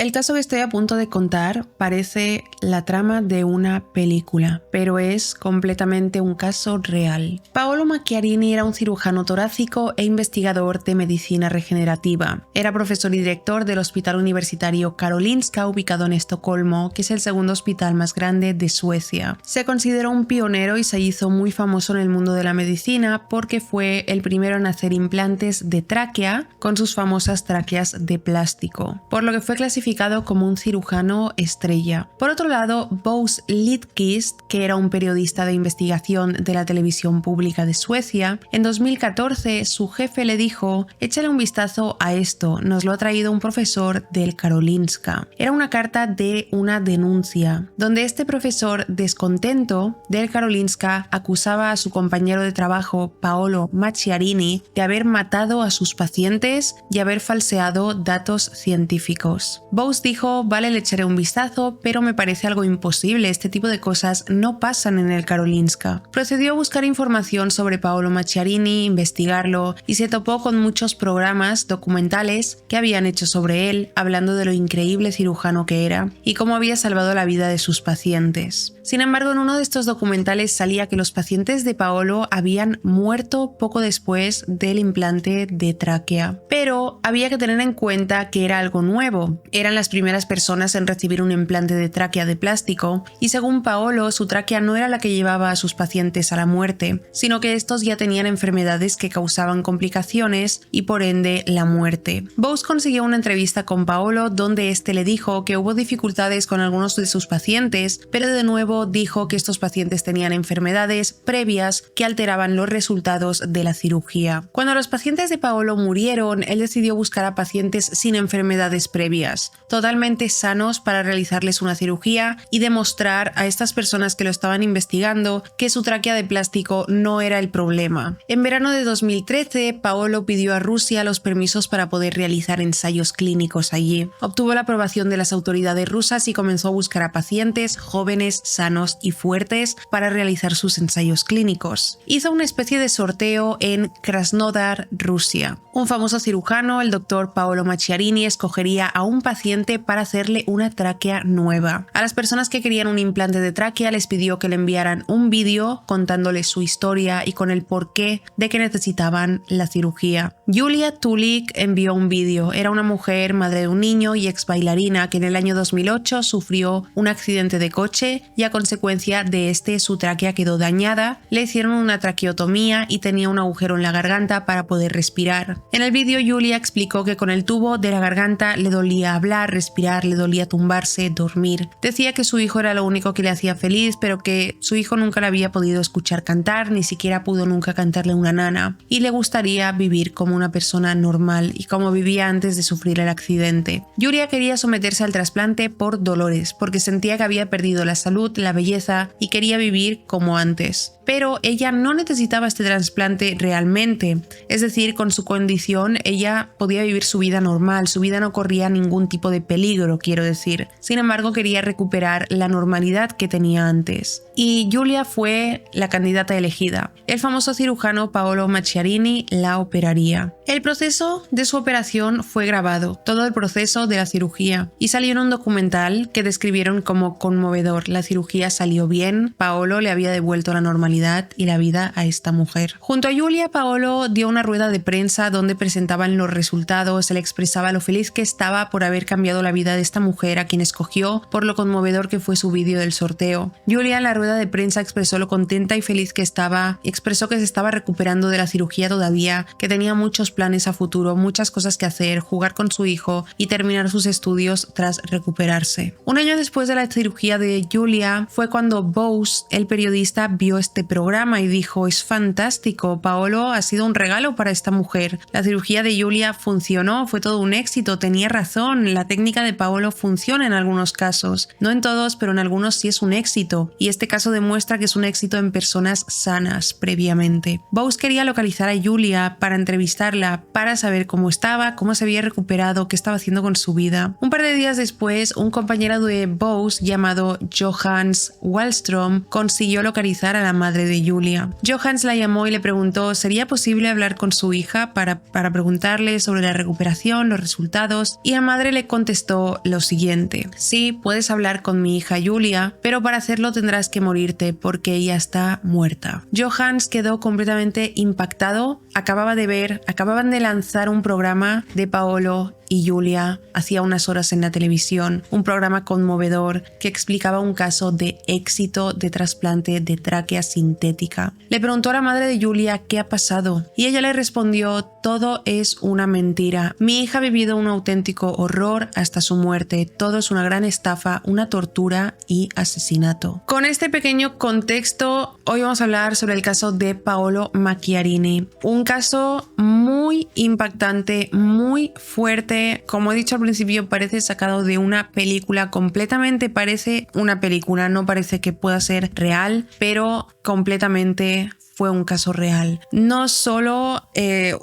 El caso que estoy a punto de contar parece la trama de una película, pero es completamente un caso real. Paolo Macchiarini era un cirujano torácico e investigador de medicina regenerativa. Era profesor y director del Hospital Universitario Karolinska, ubicado en Estocolmo, que es el segundo hospital más grande de Suecia. Se consideró un pionero y se hizo muy famoso en el mundo de la medicina porque fue el primero en hacer implantes de tráquea con sus famosas tráqueas de plástico, por lo que fue clasificado como un cirujano estrella. Por otro lado, Bosse Lindqvist, que era un periodista de investigación de la televisión pública de Suecia, en 2014 su jefe le dijo: échale un vistazo a esto, nos lo ha traído un profesor del Karolinska. Era una carta de una denuncia, donde este profesor descontento del Karolinska acusaba a su compañero de trabajo, Paolo Macchiarini, de haber matado a sus pacientes y haber falseado datos científicos. Bosse dijo: vale, le echaré un vistazo, pero me parece algo imposible, este tipo de cosas no pasan en el Karolinska. Procedió a buscar información sobre Paolo Macchiarini, investigarlo, y se topó con muchos programas documentales que habían hecho sobre él, hablando de lo increíble cirujano que era y cómo había salvado la vida de sus pacientes. Sin embargo, en uno de estos documentales salía que los pacientes de Paolo habían muerto poco después del implante de tráquea. Pero había que tener en cuenta que era algo nuevo. Eran las primeras personas en recibir un implante de tráquea de plástico y según Paolo, su tráquea no era la que llevaba a sus pacientes a la muerte, sino que estos ya tenían enfermedades que causaban complicaciones y por ende la muerte. Bosse consiguió una entrevista con Paolo donde este le dijo que hubo dificultades con algunos de sus pacientes, pero de nuevo dijo que estos pacientes tenían enfermedades previas que alteraban los resultados de la cirugía. Cuando los pacientes de Paolo murieron, él decidió buscar a pacientes sin enfermedades previas, totalmente sanos, para realizarles una cirugía y demostrar a estas personas que lo estaban investigando que su tráquea de plástico no era el problema. En verano de 2013, Paolo pidió a Rusia los permisos para poder realizar ensayos clínicos allí. Obtuvo la aprobación de las autoridades rusas y comenzó a buscar a pacientes jóvenes, sanos y fuertes para realizar sus ensayos clínicos. Hizo una especie de sorteo en Krasnodar, Rusia. Un famoso cirujano, el doctor Paolo Macchiarini, escogería a un paciente para hacerle una tráquea nueva. A las personas que querían un implante de tráquea les pidió que le enviaran un vídeo contándoles su historia y con el porqué de que necesitaban la cirugía. Julia Tulik envió un vídeo. Era una mujer, madre de un niño y ex bailarina que en el año 2008 sufrió un accidente de coche y a consecuencia de este su tráquea quedó dañada, le hicieron una traqueotomía y tenía un agujero en la garganta para poder respirar. En el vídeo Julia explicó que con el tubo de la garganta le dolía hablar, respirar, le dolía tumbarse, dormir. Decía que su hijo era lo único que le hacía feliz, pero que su hijo nunca le había podido escuchar cantar, ni siquiera pudo nunca cantarle una nana, y le gustaría vivir como una persona normal y como vivía antes de sufrir el accidente. Julia quería someterse al trasplante por dolores, porque sentía que había perdido la salud, la belleza y quería vivir como antes. Pero ella no necesitaba este trasplante realmente, es decir, con su condición ella podía vivir su vida normal, su vida no corría ningún tipo de peligro, quiero decir. Sin embargo, quería recuperar la normalidad que tenía antes. Y Julia fue la candidata elegida. El famoso cirujano Paolo Macchiarini la operaría. El proceso de su operación fue grabado, todo el proceso de la cirugía, y salió en un documental que describieron como conmovedor. La cirugía salió bien, Paolo le había devuelto la normalidad y la vida a esta mujer. Junto a Julia, Paolo dio una rueda de prensa donde presentaban los resultados. Él expresaba lo feliz que estaba por haber cambiado la vida de esta mujer a quien escogió, por lo conmovedor que fue su vídeo del sorteo. Julia en la rueda de prensa expresó lo contenta y feliz que estaba, expresó que se estaba recuperando de la cirugía todavía, que tenía muchos planes a futuro, muchas cosas que hacer, jugar con su hijo y terminar sus estudios tras recuperarse. Un año después de la cirugía de Julia fue cuando Bosse, el periodista, vio este programa y dijo: es fantástico, Paolo ha sido un regalo para esta mujer. La cirugía de Julia funcionó, fue todo un éxito, tenía razón, la técnica de Paolo funciona en algunos casos, no en todos, pero en algunos sí es un éxito, y este caso demuestra que es un éxito en personas sanas previamente. Bosse quería localizar a Julia para entrevistarla localizarla para saber cómo estaba, cómo se había recuperado, qué estaba haciendo con su vida. Un par de días después, un compañero de Bose llamado Johannes Wallström consiguió localizar a la madre de Julia. Johannes la llamó y le preguntó ¿sería posible hablar con su hija para preguntarle sobre la recuperación, los resultados? Y la madre le contestó lo siguiente: sí, puedes hablar con mi hija Julia, pero para hacerlo tendrás que morirte porque ella está muerta. Johannes quedó completamente impactado. Acababan de lanzar un programa de Paolo y Julia hacía unas horas en la televisión, un programa conmovedor que explicaba un caso de éxito de trasplante de tráquea sintética. Le preguntó a la madre de Julia qué ha pasado y ella le respondió: todo es una mentira. Mi hija ha vivido un auténtico horror hasta su muerte. Todo es una gran estafa, una tortura y asesinato. Con este pequeño contexto, hoy vamos a hablar sobre el caso de Paolo Macchiarini. Un caso muy impactante, muy fuerte. Como he dicho al principio, parece sacado de una película, completamente parece una película, no parece que pueda ser real, pero completamente fue un caso real. No solo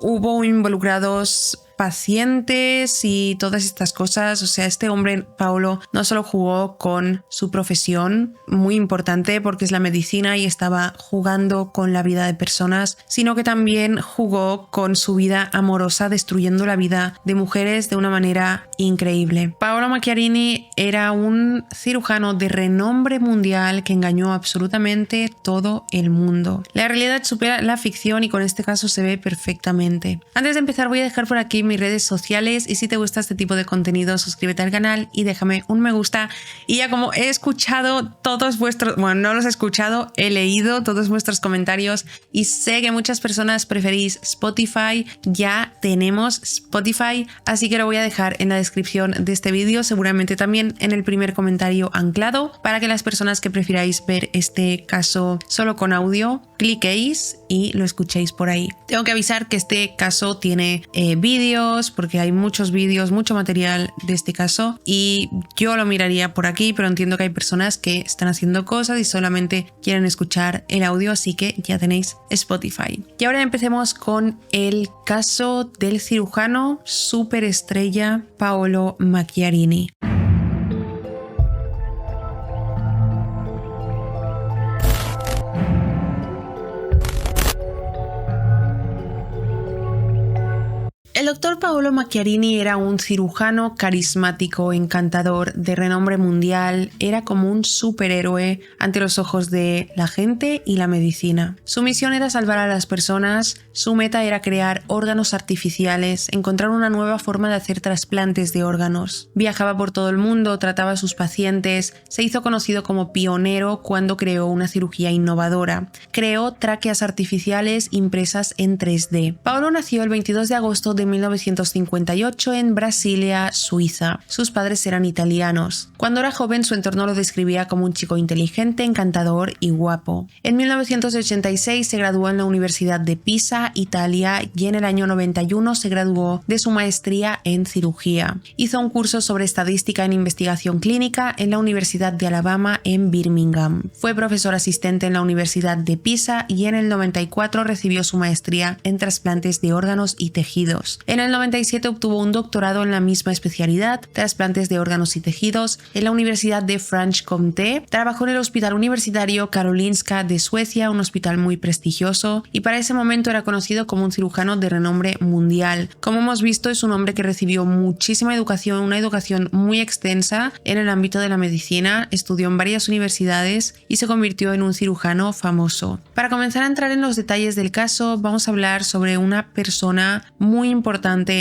hubo involucrados pacientes y todas estas cosas, o sea, este hombre, Paolo, no solo jugó con su profesión, muy importante porque es la medicina y estaba jugando con la vida de personas, sino que también jugó con su vida amorosa, destruyendo la vida de mujeres de una manera increíble. Paolo Macchiarini era un cirujano de renombre mundial que engañó absolutamente todo el mundo. La realidad supera la ficción y con este caso se ve perfectamente. Antes de empezar, voy a dejar por aquí mis redes sociales y si te gusta este tipo de contenido, suscríbete al canal y déjame un me gusta. Y ya como he escuchado todos vuestros, bueno, no los he escuchado, he leído todos vuestros comentarios y sé que muchas personas preferís Spotify. Ya tenemos Spotify, así que lo voy a dejar en la descripción de este vídeo, seguramente también en el primer comentario anclado, para que las personas que prefiráis ver este caso solo con audio, cliquéis y lo escuchéis por ahí. Tengo que avisar que este caso tiene vídeos, porque hay muchos vídeos, mucho material de este caso y yo lo miraría por aquí, pero entiendo que hay personas que están haciendo cosas y solamente quieren escuchar el audio, así que ya tenéis Spotify. Y ahora empecemos con el caso del cirujano superestrella Paolo Macchiarini. El doctor Paolo Macchiarini era un cirujano carismático, encantador, de renombre mundial. Era como un superhéroe ante los ojos de la gente y la medicina. Su misión era salvar a las personas. Su meta era crear órganos artificiales, encontrar una nueva forma de hacer trasplantes de órganos. Viajaba por todo el mundo, trataba a sus pacientes. Se hizo conocido como pionero cuando creó una cirugía innovadora. Creó tráqueas artificiales impresas en 3D. Paolo nació el 22 de agosto de 1958 en Brasilia, Suiza. Sus padres eran italianos. Cuando era joven, su entorno lo describía como un chico inteligente, encantador y guapo. En 1986 se graduó en la Universidad de Pisa, Italia, y en el año 91 se graduó de su maestría en cirugía. Hizo un curso sobre estadística en investigación clínica en la Universidad de Alabama en Birmingham. Fue profesor asistente en la Universidad de Pisa y en el 94 recibió su maestría en trasplantes de órganos y tejidos. En el 97 obtuvo un doctorado en la misma especialidad, trasplantes de órganos y tejidos, en la Universidad de Franche-Comté. Trabajó en el Hospital Universitario Karolinska de Suecia, un hospital muy prestigioso, y para ese momento era conocido como un cirujano de renombre mundial. Como hemos visto, es un hombre que recibió muchísima educación, una educación muy extensa en el ámbito de la medicina, estudió en varias universidades y se convirtió en un cirujano famoso. Para comenzar a entrar en los detalles del caso, vamos a hablar sobre una persona muy importante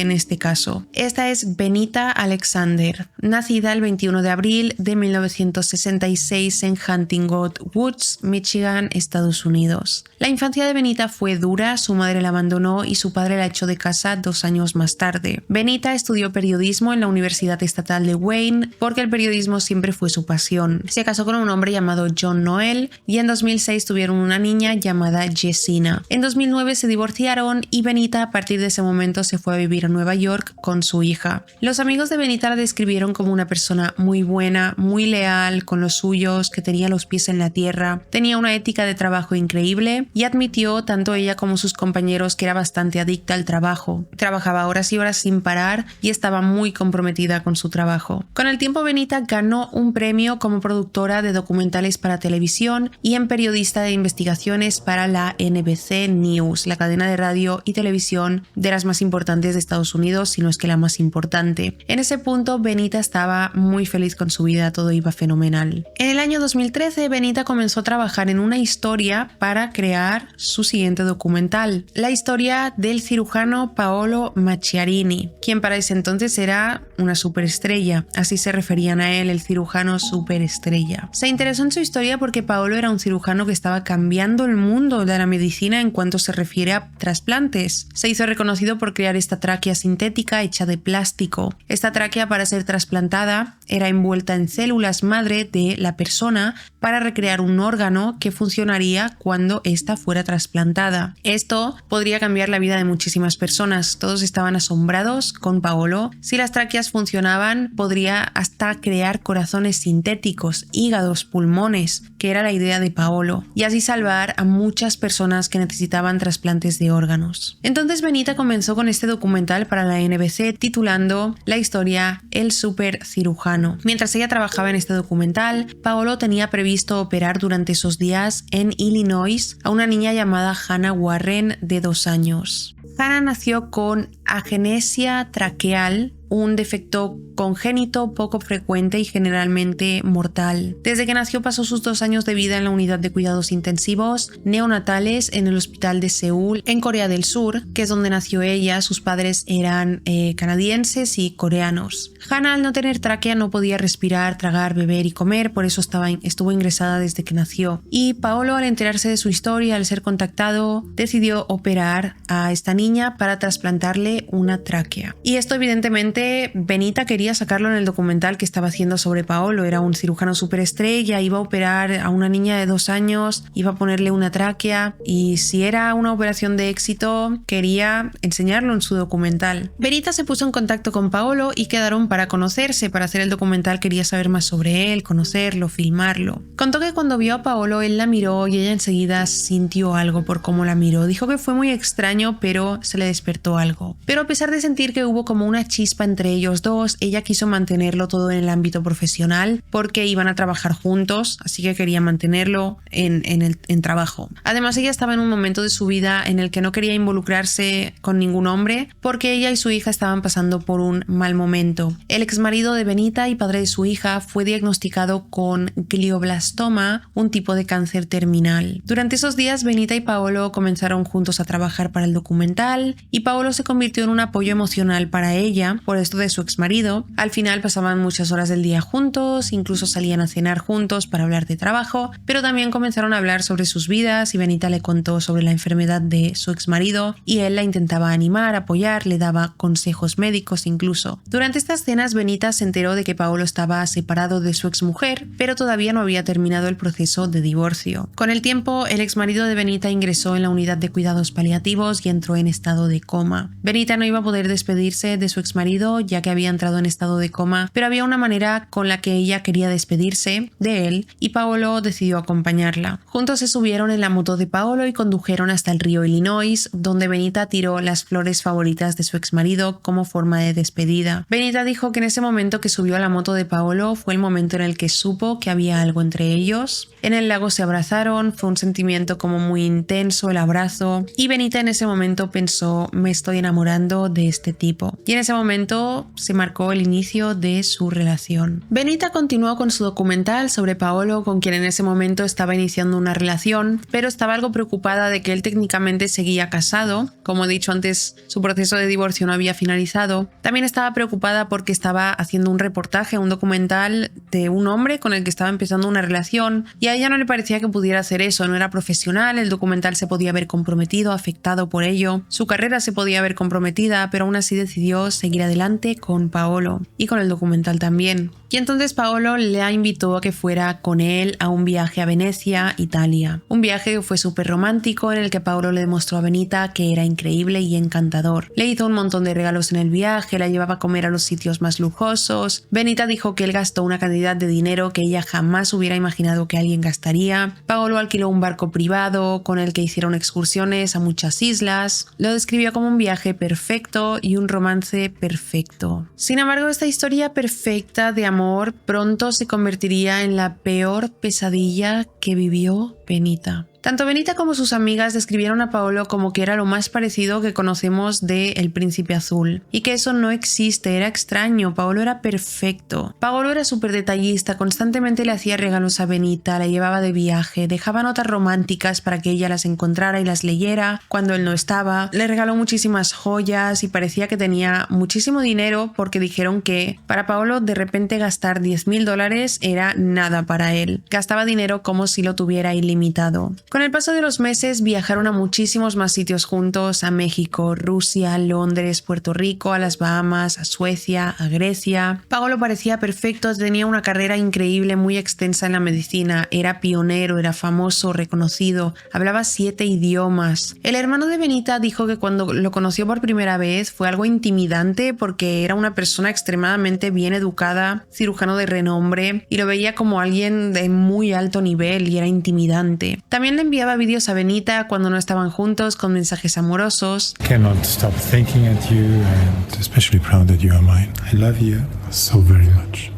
en este caso. Esta es Benita Alexander, nacida el 21 de abril de 1966 en Huntington Woods, Michigan, Estados Unidos. La infancia de Benita fue dura, su madre la abandonó y su padre la echó de casa 2 años más tarde. Benita estudió periodismo en la Universidad Estatal de Wayne porque el periodismo siempre fue su pasión. Se casó con un hombre llamado John Noel y en 2006 tuvieron una niña llamada Jessina. En 2009 se divorciaron y Benita a partir de ese momento se fue fue a vivir a Nueva York con su hija. Los amigos de Benita la describieron como una persona muy buena, muy leal con los suyos, que tenía los pies en la tierra, tenía una ética de trabajo increíble y admitió tanto ella como sus compañeros que era bastante adicta al trabajo. Trabajaba horas y horas sin parar y estaba muy comprometida con su trabajo. Con el tiempo Benita ganó un premio como productora de documentales para televisión y en periodista de investigaciones para la NBC News, la cadena de radio y televisión de las más importantes de Estados Unidos, si no es que la más importante. En ese punto Benita estaba muy feliz con su vida, todo iba fenomenal. En el año 2013 Benita comenzó a trabajar en una historia para crear su siguiente documental, la historia del cirujano Paolo Macchiarini, quien para ese entonces era una superestrella, así se referían a él, el cirujano superestrella. Se interesó en su historia porque Paolo era un cirujano que estaba cambiando el mundo de la medicina en cuanto se refiere a trasplantes. Se hizo reconocido por crear esta tráquea sintética hecha de plástico. Esta tráquea, para ser trasplantada, era envuelta en células madre de la persona para recrear un órgano que funcionaría cuando ésta fuera trasplantada. Esto podría cambiar la vida de muchísimas personas. Todos estaban asombrados con Paolo. Si las tráqueas funcionaban, podría hasta crear corazones sintéticos, hígados, pulmones, que era la idea de Paolo, y así salvar a muchas personas que necesitaban trasplantes de órganos. Entonces Benita comenzó con este documental para la NBC titulando la historia El super cirujano. Mientras ella trabajaba en este documental, Paolo tenía previsto operar durante esos días en Illinois a una niña llamada Hannah Warren de 2 años. Hannah nació con agenesia traqueal, un defecto congénito poco frecuente y generalmente mortal. Desde que nació pasó sus 2 años de vida en la unidad de cuidados intensivos neonatales en el hospital de Seúl, en Corea del Sur, que es donde nació ella. Sus padres eran canadienses y coreanos. Hannah, al no tener tráquea, no podía respirar, tragar, beber y comer, por eso estuvo ingresada desde que nació. Y Paolo, al enterarse de su historia, al ser contactado, decidió operar a esta niña para trasplantarle una tráquea. Y esto evidentemente Benita quería sacarlo en el documental que estaba haciendo sobre Paolo. Era un cirujano superestrella, iba a operar a una niña de 2 años, iba a ponerle una tráquea y si era una operación de éxito quería enseñarlo en su documental. Benita se puso en contacto con Paolo y quedaron para conocerse. Para hacer el documental quería saber más sobre él, conocerlo, filmarlo. Contó que cuando vio a Paolo él la miró y ella enseguida sintió algo por cómo la miró. Dijo que fue muy extraño, pero se le despertó algo. Pero a pesar de sentir que hubo como una chispa entre ellos dos, ella quiso mantenerlo todo en el ámbito profesional porque iban a trabajar juntos, así que quería mantenerlo en trabajo. Además, ella estaba en un momento de su vida en el que no quería involucrarse con ningún hombre porque ella y su hija estaban pasando por un mal momento. El exmarido de Benita y padre de su hija fue diagnosticado con glioblastoma, un tipo de cáncer terminal. Durante esos días, Benita y Paolo comenzaron juntos a trabajar para el documental y Paolo se convirtió en un apoyo emocional para ella por esto de su exmarido. Al final pasaban muchas horas del día juntos, incluso salían a cenar juntos para hablar de trabajo, pero también comenzaron a hablar sobre sus vidas y Benita le contó sobre la enfermedad de su exmarido y él la intentaba animar, apoyar, le daba consejos médicos incluso. Durante estas cenas Benita se enteró de que Paolo estaba separado de su exmujer, pero todavía no había terminado el proceso de divorcio. Con el tiempo, el exmarido de Benita ingresó en la unidad de cuidados paliativos y entró en estado de coma. Benita no iba a poder despedirse de su exmarido ya que había entrado en estado de coma, pero había una manera con la que ella quería despedirse de él y Paolo decidió acompañarla. Juntos se subieron en la moto de Paolo y condujeron hasta el río Illinois, donde Benita tiró las flores favoritas de su exmarido como forma de despedida. Benita dijo que en ese momento que subió a la moto de Paolo fue el momento en el que supo que había algo entre ellos. En el lago se abrazaron, fue un sentimiento como muy intenso el abrazo y Benita en ese momento pensó: me estoy enamorando de este tipo. Y en ese momento se marcó el inicio de su relación. Benita continuó con su documental sobre Paolo, con quien en ese momento estaba iniciando una relación, pero estaba algo preocupada de que él técnicamente seguía casado. Como he dicho antes, su proceso de divorcio no había finalizado. También estaba preocupada porque estaba haciendo un reportaje, un documental de un hombre con el que estaba empezando una relación y a ella no le parecía que pudiera hacer eso, no era profesional, el documental se podía ver comprometido, afectado por ello, su carrera se podía ver comprometida, pero aún así decidió seguir adelante adelante con Paolo y con el documental también. Y entonces Paolo la invitó a que fuera con él a un viaje a Venecia, Italia. Un viaje que fue súper romántico en el que Paolo le demostró a Benita que era increíble y encantador. Le hizo un montón de regalos en el viaje, la llevaba a comer a los sitios más lujosos. Benita dijo que él gastó una cantidad de dinero que ella jamás hubiera imaginado que alguien gastaría. Paolo alquiló un barco privado con el que hicieron excursiones a muchas islas. Lo describió como un viaje perfecto y un romance perfecto. Sin embargo, esta historia perfecta de amor pronto se convertiría en la peor pesadilla que vivió Benita. Tanto Benita como sus amigas describieron a Paolo como que era lo más parecido que conocemos de El Príncipe Azul, y que eso no existe, era extraño. Paolo era perfecto. Paolo era súper detallista, constantemente le hacía regalos a Benita, la llevaba de viaje, dejaba notas románticas para que ella las encontrara y las leyera cuando él no estaba, le regaló muchísimas joyas y parecía que tenía muchísimo dinero, porque dijeron que para Paolo de repente gastar $10,000 era nada para él. Gastaba dinero como si lo tuviera ilimitado. Con el paso de los meses viajaron a muchísimos más sitios juntos, a México, Rusia, Londres, Puerto Rico, a las Bahamas, a Suecia, a Grecia. Paolo parecía perfecto, tenía una carrera increíble, muy extensa en la medicina, era pionero, era famoso, reconocido, hablaba 7 idiomas. El hermano de Benita dijo que cuando lo conoció por primera vez fue algo intimidante porque era una persona extremadamente bien educada, cirujano de renombre, y lo veía como alguien de muy alto nivel y era intimidante. También le enviaba vídeos a Benita cuando no estaban juntos con mensajes amorosos. Cannot stop thinking at you and especially proud that you are mine. I love you so very much.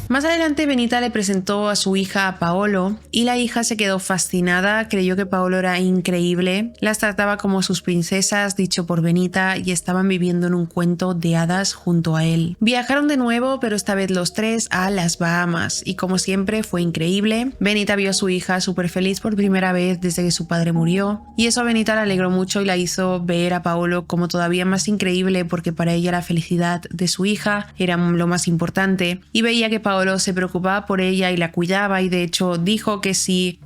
Más adelante Benita le presentó a su hija a Paolo y la hija se quedó fascinada, creyó que Paolo era increíble, las trataba como sus princesas, dicho por Benita, y estaban viviendo en un cuento de hadas junto a él. Viajaron de nuevo, pero esta vez los tres a las Bahamas, y como siempre fue increíble. Benita vio a su hija súper feliz por primera vez desde que su padre murió, y eso a Benita la alegró mucho y la hizo ver a Paolo como todavía más increíble, porque para ella la felicidad de su hija era lo más importante, y veía que Paolo se preocupaba por ella y la cuidaba, y de hecho dijo que si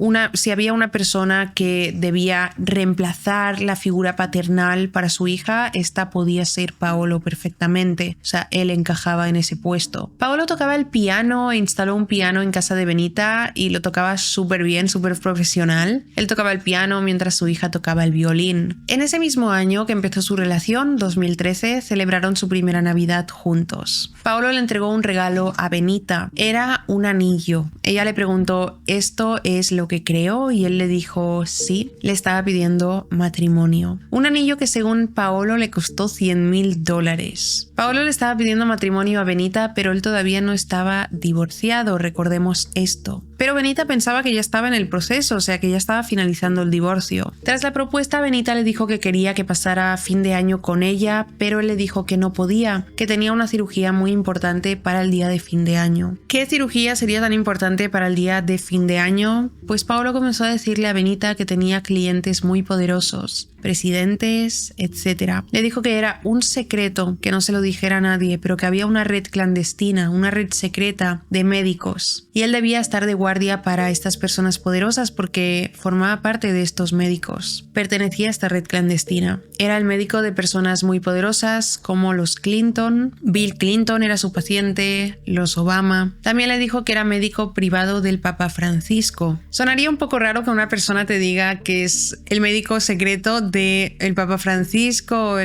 había una persona que debía reemplazar la figura paternal para su hija, esta podía ser Paolo perfectamente. O sea, él encajaba en ese puesto. Paolo tocaba el piano, instaló un piano en casa de Benita y lo tocaba súper bien, súper profesional. Él tocaba el piano mientras su hija tocaba el violín. En ese mismo año que empezó su relación, 2013, celebraron su primera Navidad juntos. Paolo le entregó un regalo a Benita. Era un anillo. Ella le preguntó, ¿esto es lo que creo? Y él le dijo, sí. Le estaba pidiendo matrimonio. Un anillo que según Paolo le costó $100,000. Paolo le estaba pidiendo matrimonio a Benita, pero él todavía no estaba divorciado, recordemos esto. Pero Benita pensaba que ya estaba en el proceso, o sea que ya estaba finalizando el divorcio. Tras la propuesta, Benita le dijo que quería que pasara fin de año con ella, pero él le dijo que no podía, que tenía una cirugía muy importante para el día de fin de año. ¿Qué cirugía sería tan importante para el día de fin de año? Pues Paolo comenzó a decirle a Benita que tenía clientes muy poderosos, presidentes, etc. Le dijo que era un secreto, que no se lo dijera a nadie, pero que había una red clandestina, una red secreta de médicos. Y él debía estar de guardia para estas personas poderosas porque formaba parte de estos médicos. Pertenecía a esta red clandestina. Era el médico de personas muy poderosas como los Clinton. Bill Clinton era su paciente, los Obama. También le dijo que era médico privado del Papa Francisco. Sonaría un poco raro que una persona te diga que es el médico secreto del Papa Francisco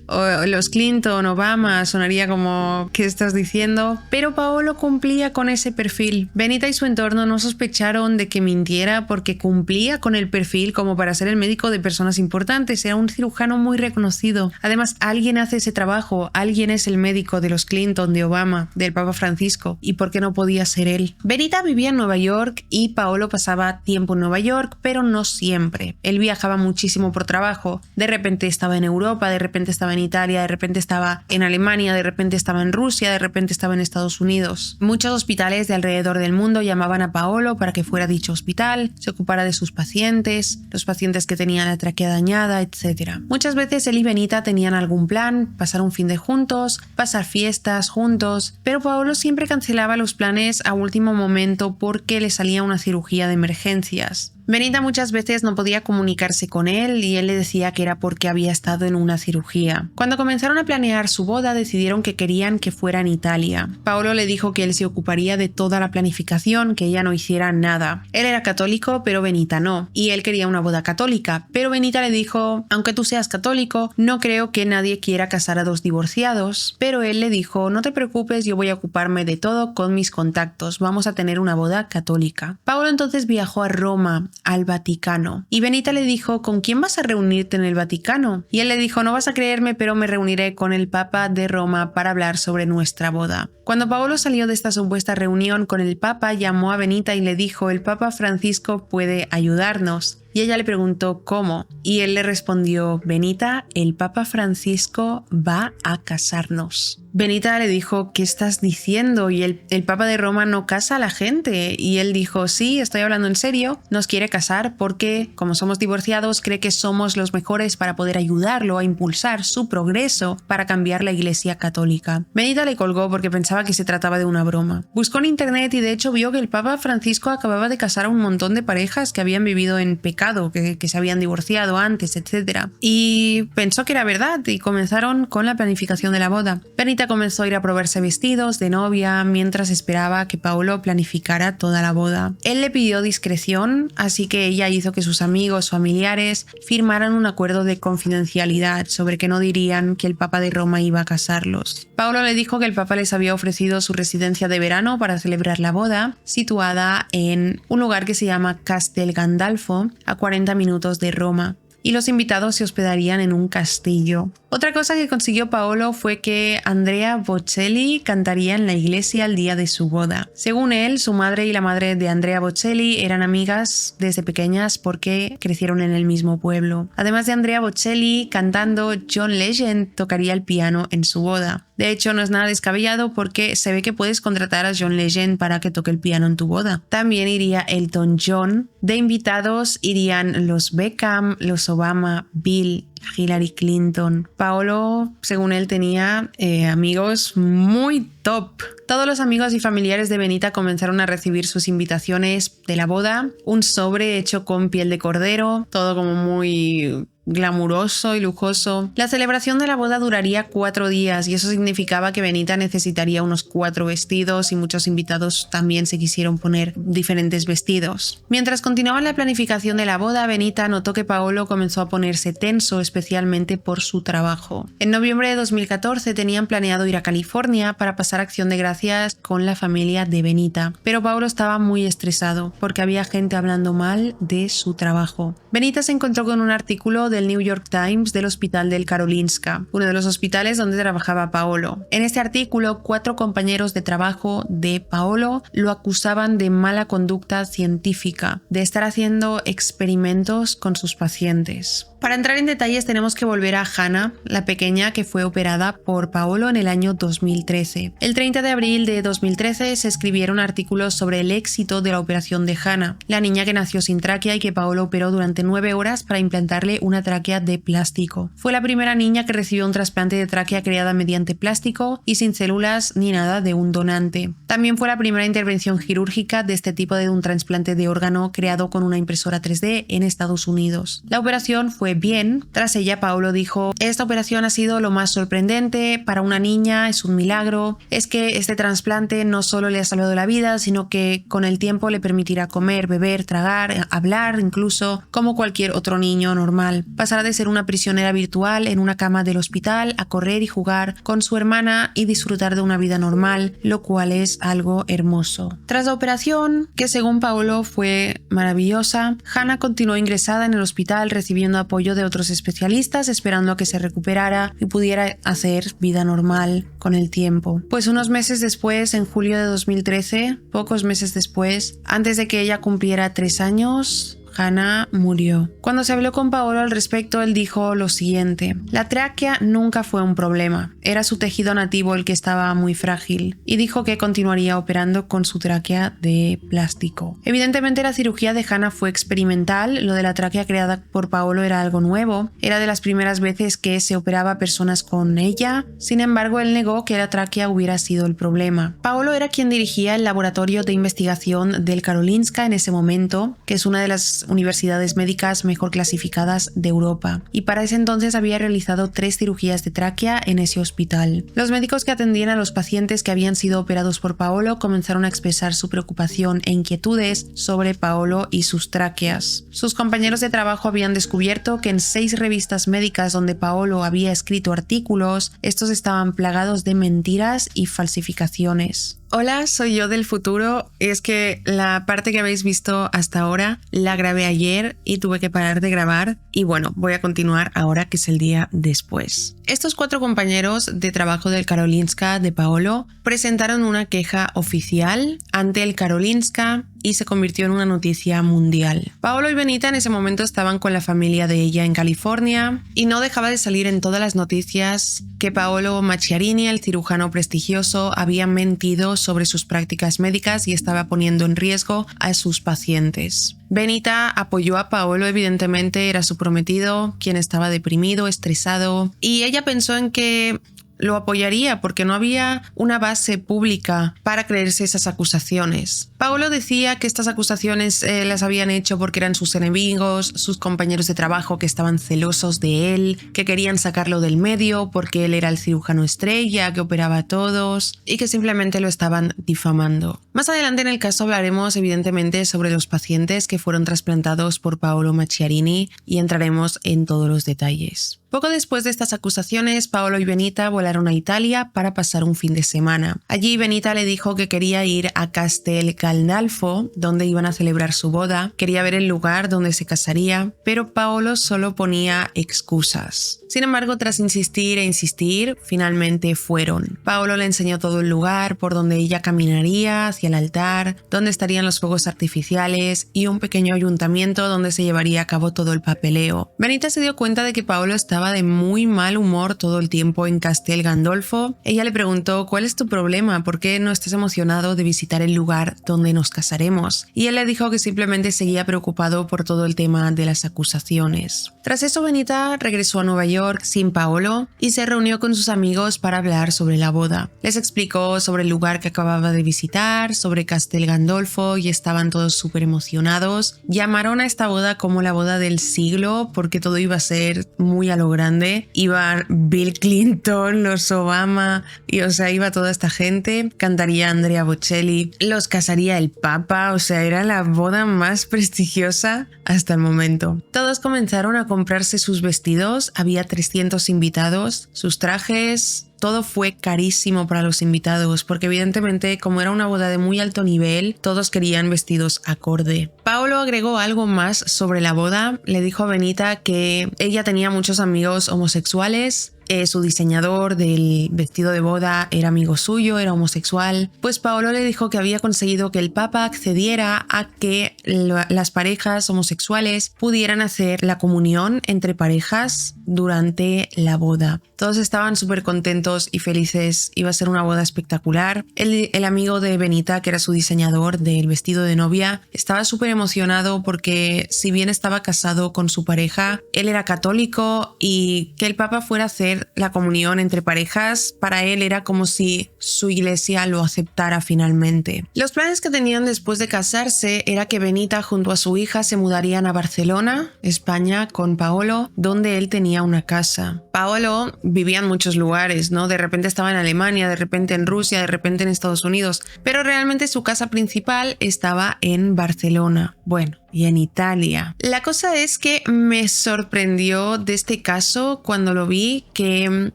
o los Clinton, Obama. Sonaría como, ¿qué estás diciendo? Pero Paolo cumplía con ese perfil. Benita y su entorno no sospecharon de que mintiera porque cumplía con el perfil como para ser el médico de personas importantes. Era un cirujano muy reconocido. Además, alguien hace ese trabajo. Alguien es el médico de los Clinton, de Obama, del Papa Francisco. ¿Y por qué no podía ser él? Benita vivía en Nueva York y Paolo pasaba tiempo en Nueva York, pero no siempre. Él viajaba muchísimo por trabajo. De repente estaba en Europa, de repente estaba en Italia, de repente estaba en Alemania, de repente estaba en Rusia, de repente estaba en Estados Unidos. Muchos hospitales de alrededor del mundo llamaban a Paolo para que fuera a dicho hospital, se ocupara de sus pacientes, los pacientes que tenían la tráquea dañada, etc. Muchas veces él y Benita tenían algún plan, pasar un fin de juntos, pasar fiestas juntos, pero Paolo siempre cancelaba los planes a último momento porque le salía una cirugía de emergencias. Benita muchas veces no podía comunicarse con él y él le decía que era porque había estado en una cirugía. Cuando comenzaron a planear su boda, decidieron que querían que fuera en Italia. Paolo le dijo que él se ocuparía de toda la planificación, que ella no hiciera nada. Él era católico, pero Benita no, y él quería una boda católica, pero Benita le dijo: aunque tú seas católico, no creo que nadie quiera casar a dos divorciados, pero él le dijo: no te preocupes, yo voy a ocuparme de todo con mis contactos, vamos a tener una boda católica. Paolo entonces viajó a Roma, al Vaticano, y Benita le dijo: ¿con quién vas a reunirte en el Vaticano? Y él le dijo: no vas a creerme, pero me reuniré con el Papa de Roma para hablar sobre nuestra boda. Cuando Paolo salió de esta supuesta reunión con el Papa, llamó a Benita y le dijo: el Papa Francisco puede ayudarnos. Y ella le preguntó cómo, y él le respondió: Benita, el Papa Francisco va a casarnos. Benita le dijo: ¿qué estás diciendo? Y el Papa de Roma no casa a la gente. Y él dijo: sí, estoy hablando en serio, nos quiere casar porque, como somos divorciados, cree que somos los mejores para poder ayudarlo a impulsar su progreso para cambiar la Iglesia católica. Benita le colgó porque pensaba que se trataba de una broma. Buscó en internet y de hecho vio que el Papa Francisco acababa de casar a un montón de parejas que habían vivido en pecado, que se habían divorciado antes, etc. Y pensó que era verdad y comenzaron con la planificación de la boda. Benita comenzó a ir a probarse vestidos de novia mientras esperaba que Paolo planificara toda la boda. Él le pidió discreción, así que ella hizo que sus amigos familiares firmaran un acuerdo de confidencialidad sobre que no dirían que el Papa de Roma iba a casarlos. Paolo le dijo que el Papa les había ofrecido su residencia de verano para celebrar la boda, situada en un lugar que se llama Castel Gandolfo, a 40 minutos de Roma, y los invitados se hospedarían en un castillo. Otra cosa que consiguió Paolo fue que Andrea Bocelli cantaría en la iglesia el día de su boda. Según él, su madre y la madre de Andrea Bocelli eran amigas desde pequeñas porque crecieron en el mismo pueblo. Además de Andrea Bocelli cantando, John Legend tocaría el piano en su boda. De hecho, no es nada descabellado porque se ve que puedes contratar a John Legend para que toque el piano en tu boda. También iría Elton John. De invitados irían los Beckham, los Obama, Bill, Hillary Clinton. Paolo, según él, tenía amigos muy top. Todos los amigos y familiares de Benita comenzaron a recibir sus invitaciones de la boda. Un sobre hecho con piel de cordero, todo como muy glamuroso y lujoso. La celebración de la boda duraría 4 días y eso significaba que Benita necesitaría unos 4 vestidos y muchos invitados también se quisieron poner diferentes vestidos. Mientras continuaba la planificación de la boda, Benita notó que Paolo comenzó a ponerse tenso, especialmente por su trabajo. En noviembre de 2014 tenían planeado ir a California para pasar Acción de Gracias con la familia de Benita, pero Paolo estaba muy estresado porque había gente hablando mal de su trabajo. Benita se encontró con un artículo del New York Times del Hospital del Karolinska, uno de los hospitales donde trabajaba Paolo. En este artículo, 4 compañeros de trabajo de Paolo lo acusaban de mala conducta científica, de estar haciendo experimentos con sus pacientes. Para entrar en detalles tenemos que volver a Hannah, la pequeña que fue operada por Paolo en el año 2013. El 30 de abril de 2013 se escribieron artículos sobre el éxito de la operación de Hannah, la niña que nació sin tráquea y que Paolo operó durante 9 horas para implantarle una tráquea de plástico. Fue la primera niña que recibió un trasplante de tráquea creada mediante plástico y sin células ni nada de un donante. También fue la primera intervención quirúrgica de este tipo de un trasplante de órgano creado con una impresora 3D en Estados Unidos. La operación fue bien. Tras ella, Paolo dijo: esta operación ha sido lo más sorprendente para una niña, es un milagro. Es que este trasplante no solo le ha salvado la vida, sino que con el tiempo le permitirá comer, beber, tragar, hablar, incluso como cualquier otro niño normal. Pasará de ser una prisionera virtual en una cama del hospital a correr y jugar con su hermana y disfrutar de una vida normal, lo cual es algo hermoso. Tras la operación, que según Paolo fue maravillosa, Hannah continuó ingresada en el hospital recibiendo apoyo de otros especialistas, esperando a que se recuperara y pudiera hacer vida normal con el tiempo. Pues unos meses después, en julio de 2013, pocos meses después, antes de que ella cumpliera 3 años, Hannah murió. Cuando se habló con Paolo al respecto, él dijo lo siguiente: la tráquea nunca fue un problema, era su tejido nativo el que estaba muy frágil, y dijo que continuaría operando con su tráquea de plástico. Evidentemente la cirugía de Hannah fue experimental, lo de la tráquea creada por Paolo era algo nuevo, era de las primeras veces que se operaba a personas con ella. Sin embargo, él negó que la tráquea hubiera sido el problema. Paolo era quien dirigía el laboratorio de investigación del Karolinska en ese momento, que es una de las las universidades médicas mejor clasificadas de Europa, y para ese entonces había realizado 3 cirugías de tráquea en ese hospital. Los médicos que atendían a los pacientes que habían sido operados por Paolo comenzaron a expresar su preocupación e inquietudes sobre Paolo y sus tráqueas. Sus compañeros de trabajo habían descubierto que en 6 revistas médicas donde Paolo había escrito artículos, estos estaban plagados de mentiras y falsificaciones. Hola, soy yo del futuro. Es que la parte que habéis visto hasta ahora la grabé ayer y tuve que parar de grabar, y bueno, voy a continuar ahora que es el día después. Estos 4 compañeros de trabajo del Karolinska de Paolo presentaron una queja oficial ante el Karolinska y se convirtió en una noticia mundial. Paolo y Benita en ese momento estaban con la familia de ella en California y no dejaba de salir en todas las noticias que Paolo Macchiarini, el cirujano prestigioso, había mentido sobre sus prácticas médicas y estaba poniendo en riesgo a sus pacientes. Benita apoyó a Paolo, evidentemente era su prometido, quien estaba deprimido, estresado, y ella pensó en que lo apoyaría porque no había una base pública para creerse esas acusaciones. Paolo decía que estas acusaciones las habían hecho porque eran sus enemigos, sus compañeros de trabajo que estaban celosos de él, que querían sacarlo del medio porque él era el cirujano estrella, que operaba a todos y que simplemente lo estaban difamando. Más adelante en el caso hablaremos evidentemente sobre los pacientes que fueron trasplantados por Paolo Macchiarini y entraremos en todos los detalles. Poco después de estas acusaciones, Paolo y Benita volaron a Italia para pasar un fin de semana. Allí Benita le dijo que quería ir a Castel Gandolfo, donde iban a celebrar su boda, quería ver el lugar donde se casaría, pero Paolo solo ponía excusas. Sin embargo, tras insistir e insistir, finalmente fueron. Paolo le enseñó todo el lugar por donde ella caminaría hacia el altar, donde estarían los fuegos artificiales y un pequeño ayuntamiento donde se llevaría a cabo todo el papeleo. Benita se dio cuenta de que Paolo estaba de muy mal humor todo el tiempo en Castel Gandolfo. Ella le preguntó: ¿cuál es tu problema? ¿Por qué no estás emocionado de visitar el lugar donde nos casaremos? Y él le dijo que simplemente seguía preocupado por todo el tema de las acusaciones. Tras eso, Benita regresó a Nueva York sin Paolo y se reunió con sus amigos para hablar sobre la boda. Les explicó sobre el lugar que acababa de visitar, sobre Castel Gandolfo, y estaban todos súper emocionados. Llamaron a esta boda como la boda del siglo porque todo iba a ser muy a lo grande. Iban Bill Clinton, los Obama, y o sea, iba toda esta gente. Cantaría Andrea Bocelli, los casaría el Papa, o sea, era la boda más prestigiosa hasta el momento. Todos comenzaron a comprarse sus vestidos, había 300 invitados, sus trajes. Todo fue carísimo para los invitados porque evidentemente, como era una boda de muy alto nivel, todos querían vestidos acorde. Paolo agregó algo más sobre la boda. Le dijo a Benita que ella tenía muchos amigos homosexuales. Su diseñador del vestido de boda era amigo suyo, era homosexual. Pues Paolo le dijo que había conseguido que el Papa accediera a que las parejas homosexuales pudieran hacer la comunión entre parejas durante la boda. Todos estaban súper contentos y felices, iba a ser una boda espectacular. El amigo de Benita, que era su diseñador del vestido de novia, estaba súper emocionado porque si bien estaba casado con su pareja, él era católico y que el Papa fuera a hacer la comunión entre parejas, para él era como si su iglesia lo aceptara finalmente. Los planes que tenían después de casarse era que Benita junto a su hija se mudarían a Barcelona, España, con Paolo, donde él tenía una casa. Paolo vivía en muchos lugares, ¿no? De repente estaba en Alemania, de repente en Rusia, de repente en Estados Unidos, pero realmente su casa principal estaba en Barcelona. Bueno, y en Italia. La cosa es que me sorprendió de este caso cuando lo vi que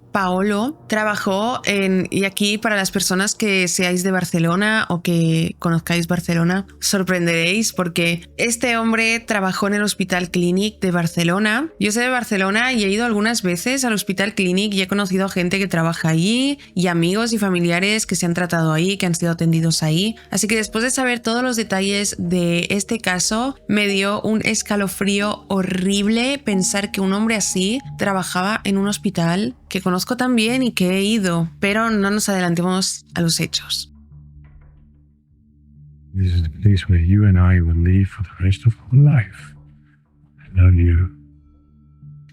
Paolo trabajó y aquí para las personas que seáis de Barcelona o que conozcáis Barcelona, os sorprenderéis porque este hombre trabajó en el Hospital Clínic de Barcelona. Yo soy de Barcelona y he ido algunas veces al Hospital Clínic y he conocido a gente que trabaja allí y amigos y familiares que se han tratado ahí, que han sido atendidos ahí. Así que después de saber todos los detalles de este caso, me dio un escalofrío horrible pensar que un hombre así trabajaba en un hospital que conozco tan bien y que he ido, pero no nos adelantemos a los hechos. This is the place where you and I will live for the rest of our life. I love you.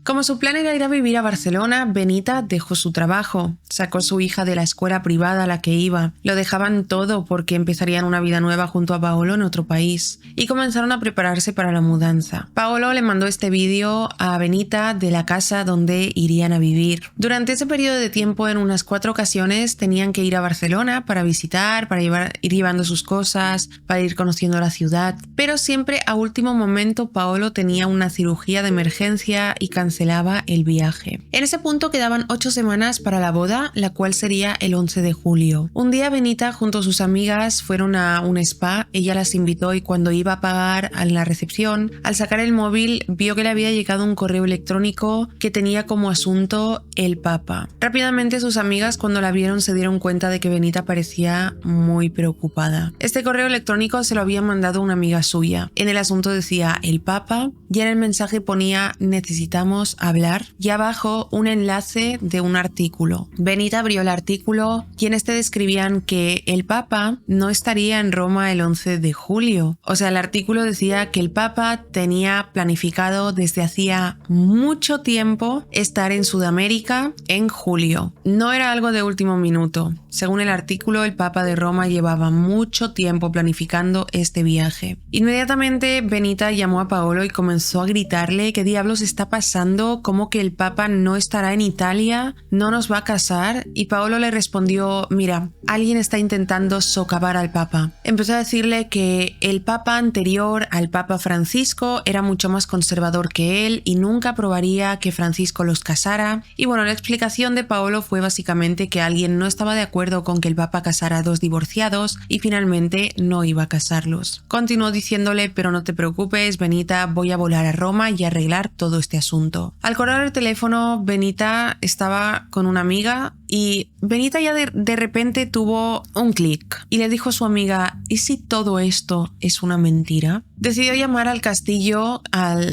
Como su plan era ir a vivir a Barcelona, Benita dejó su trabajo, sacó a su hija de la escuela privada a la que iba, lo dejaban todo porque empezarían una vida nueva junto a Paolo en otro país y comenzaron a prepararse para la mudanza. Paolo le mandó este vídeo a Benita de la casa donde irían a vivir. Durante ese periodo de tiempo, en unas 4 ocasiones, tenían que ir a Barcelona para visitar, para ir llevando sus cosas, para ir conociendo la ciudad, pero siempre a último momento Paolo tenía una cirugía de emergencia y cancelaba el viaje. En ese punto quedaban 8 semanas para la boda, la cual sería el 11 de julio. Un día Benita junto a sus amigas fueron a un spa, ella las invitó y cuando iba a pagar en la recepción, al sacar el móvil vio que le había llegado un correo electrónico que tenía como asunto el Papa. Rápidamente sus amigas cuando la vieron se dieron cuenta de que Benita parecía muy preocupada. Este correo electrónico se lo había mandado una amiga suya. En el asunto decía el Papa y en el mensaje ponía necesitamos hablar y abajo un enlace de un artículo. Benita abrió el artículo y en este describían que el Papa no estaría en Roma el 11 de julio. O sea, el artículo decía que el Papa tenía planificado desde hacía mucho tiempo estar en Sudamérica en julio. No era algo de último minuto. Según el artículo, el Papa de Roma llevaba mucho tiempo planificando este viaje. Inmediatamente Benita llamó a Paolo y comenzó a gritarle ¿qué diablos está pasando? ¿Cómo que el Papa no estará en Italia? ¿No nos va a casar? Y Paolo le respondió mira, alguien está intentando socavar al Papa. Empezó a decirle que el Papa anterior al Papa Francisco era mucho más conservador que él y nunca aprobaría que Francisco los casara. Y bueno, la explicación de Paolo fue básicamente que alguien no estaba de acuerdo con que el Papa casara a 2 divorciados y finalmente no iba a casarlos. Continuó diciéndole pero no te preocupes Benita, voy a volar a Roma y arreglar todo este asunto. Al colgar el teléfono, Benita estaba con una amiga y Benita ya de repente tuvo un clic y le dijo a su amiga ¿y si todo esto es una mentira? Decidió llamar al castillo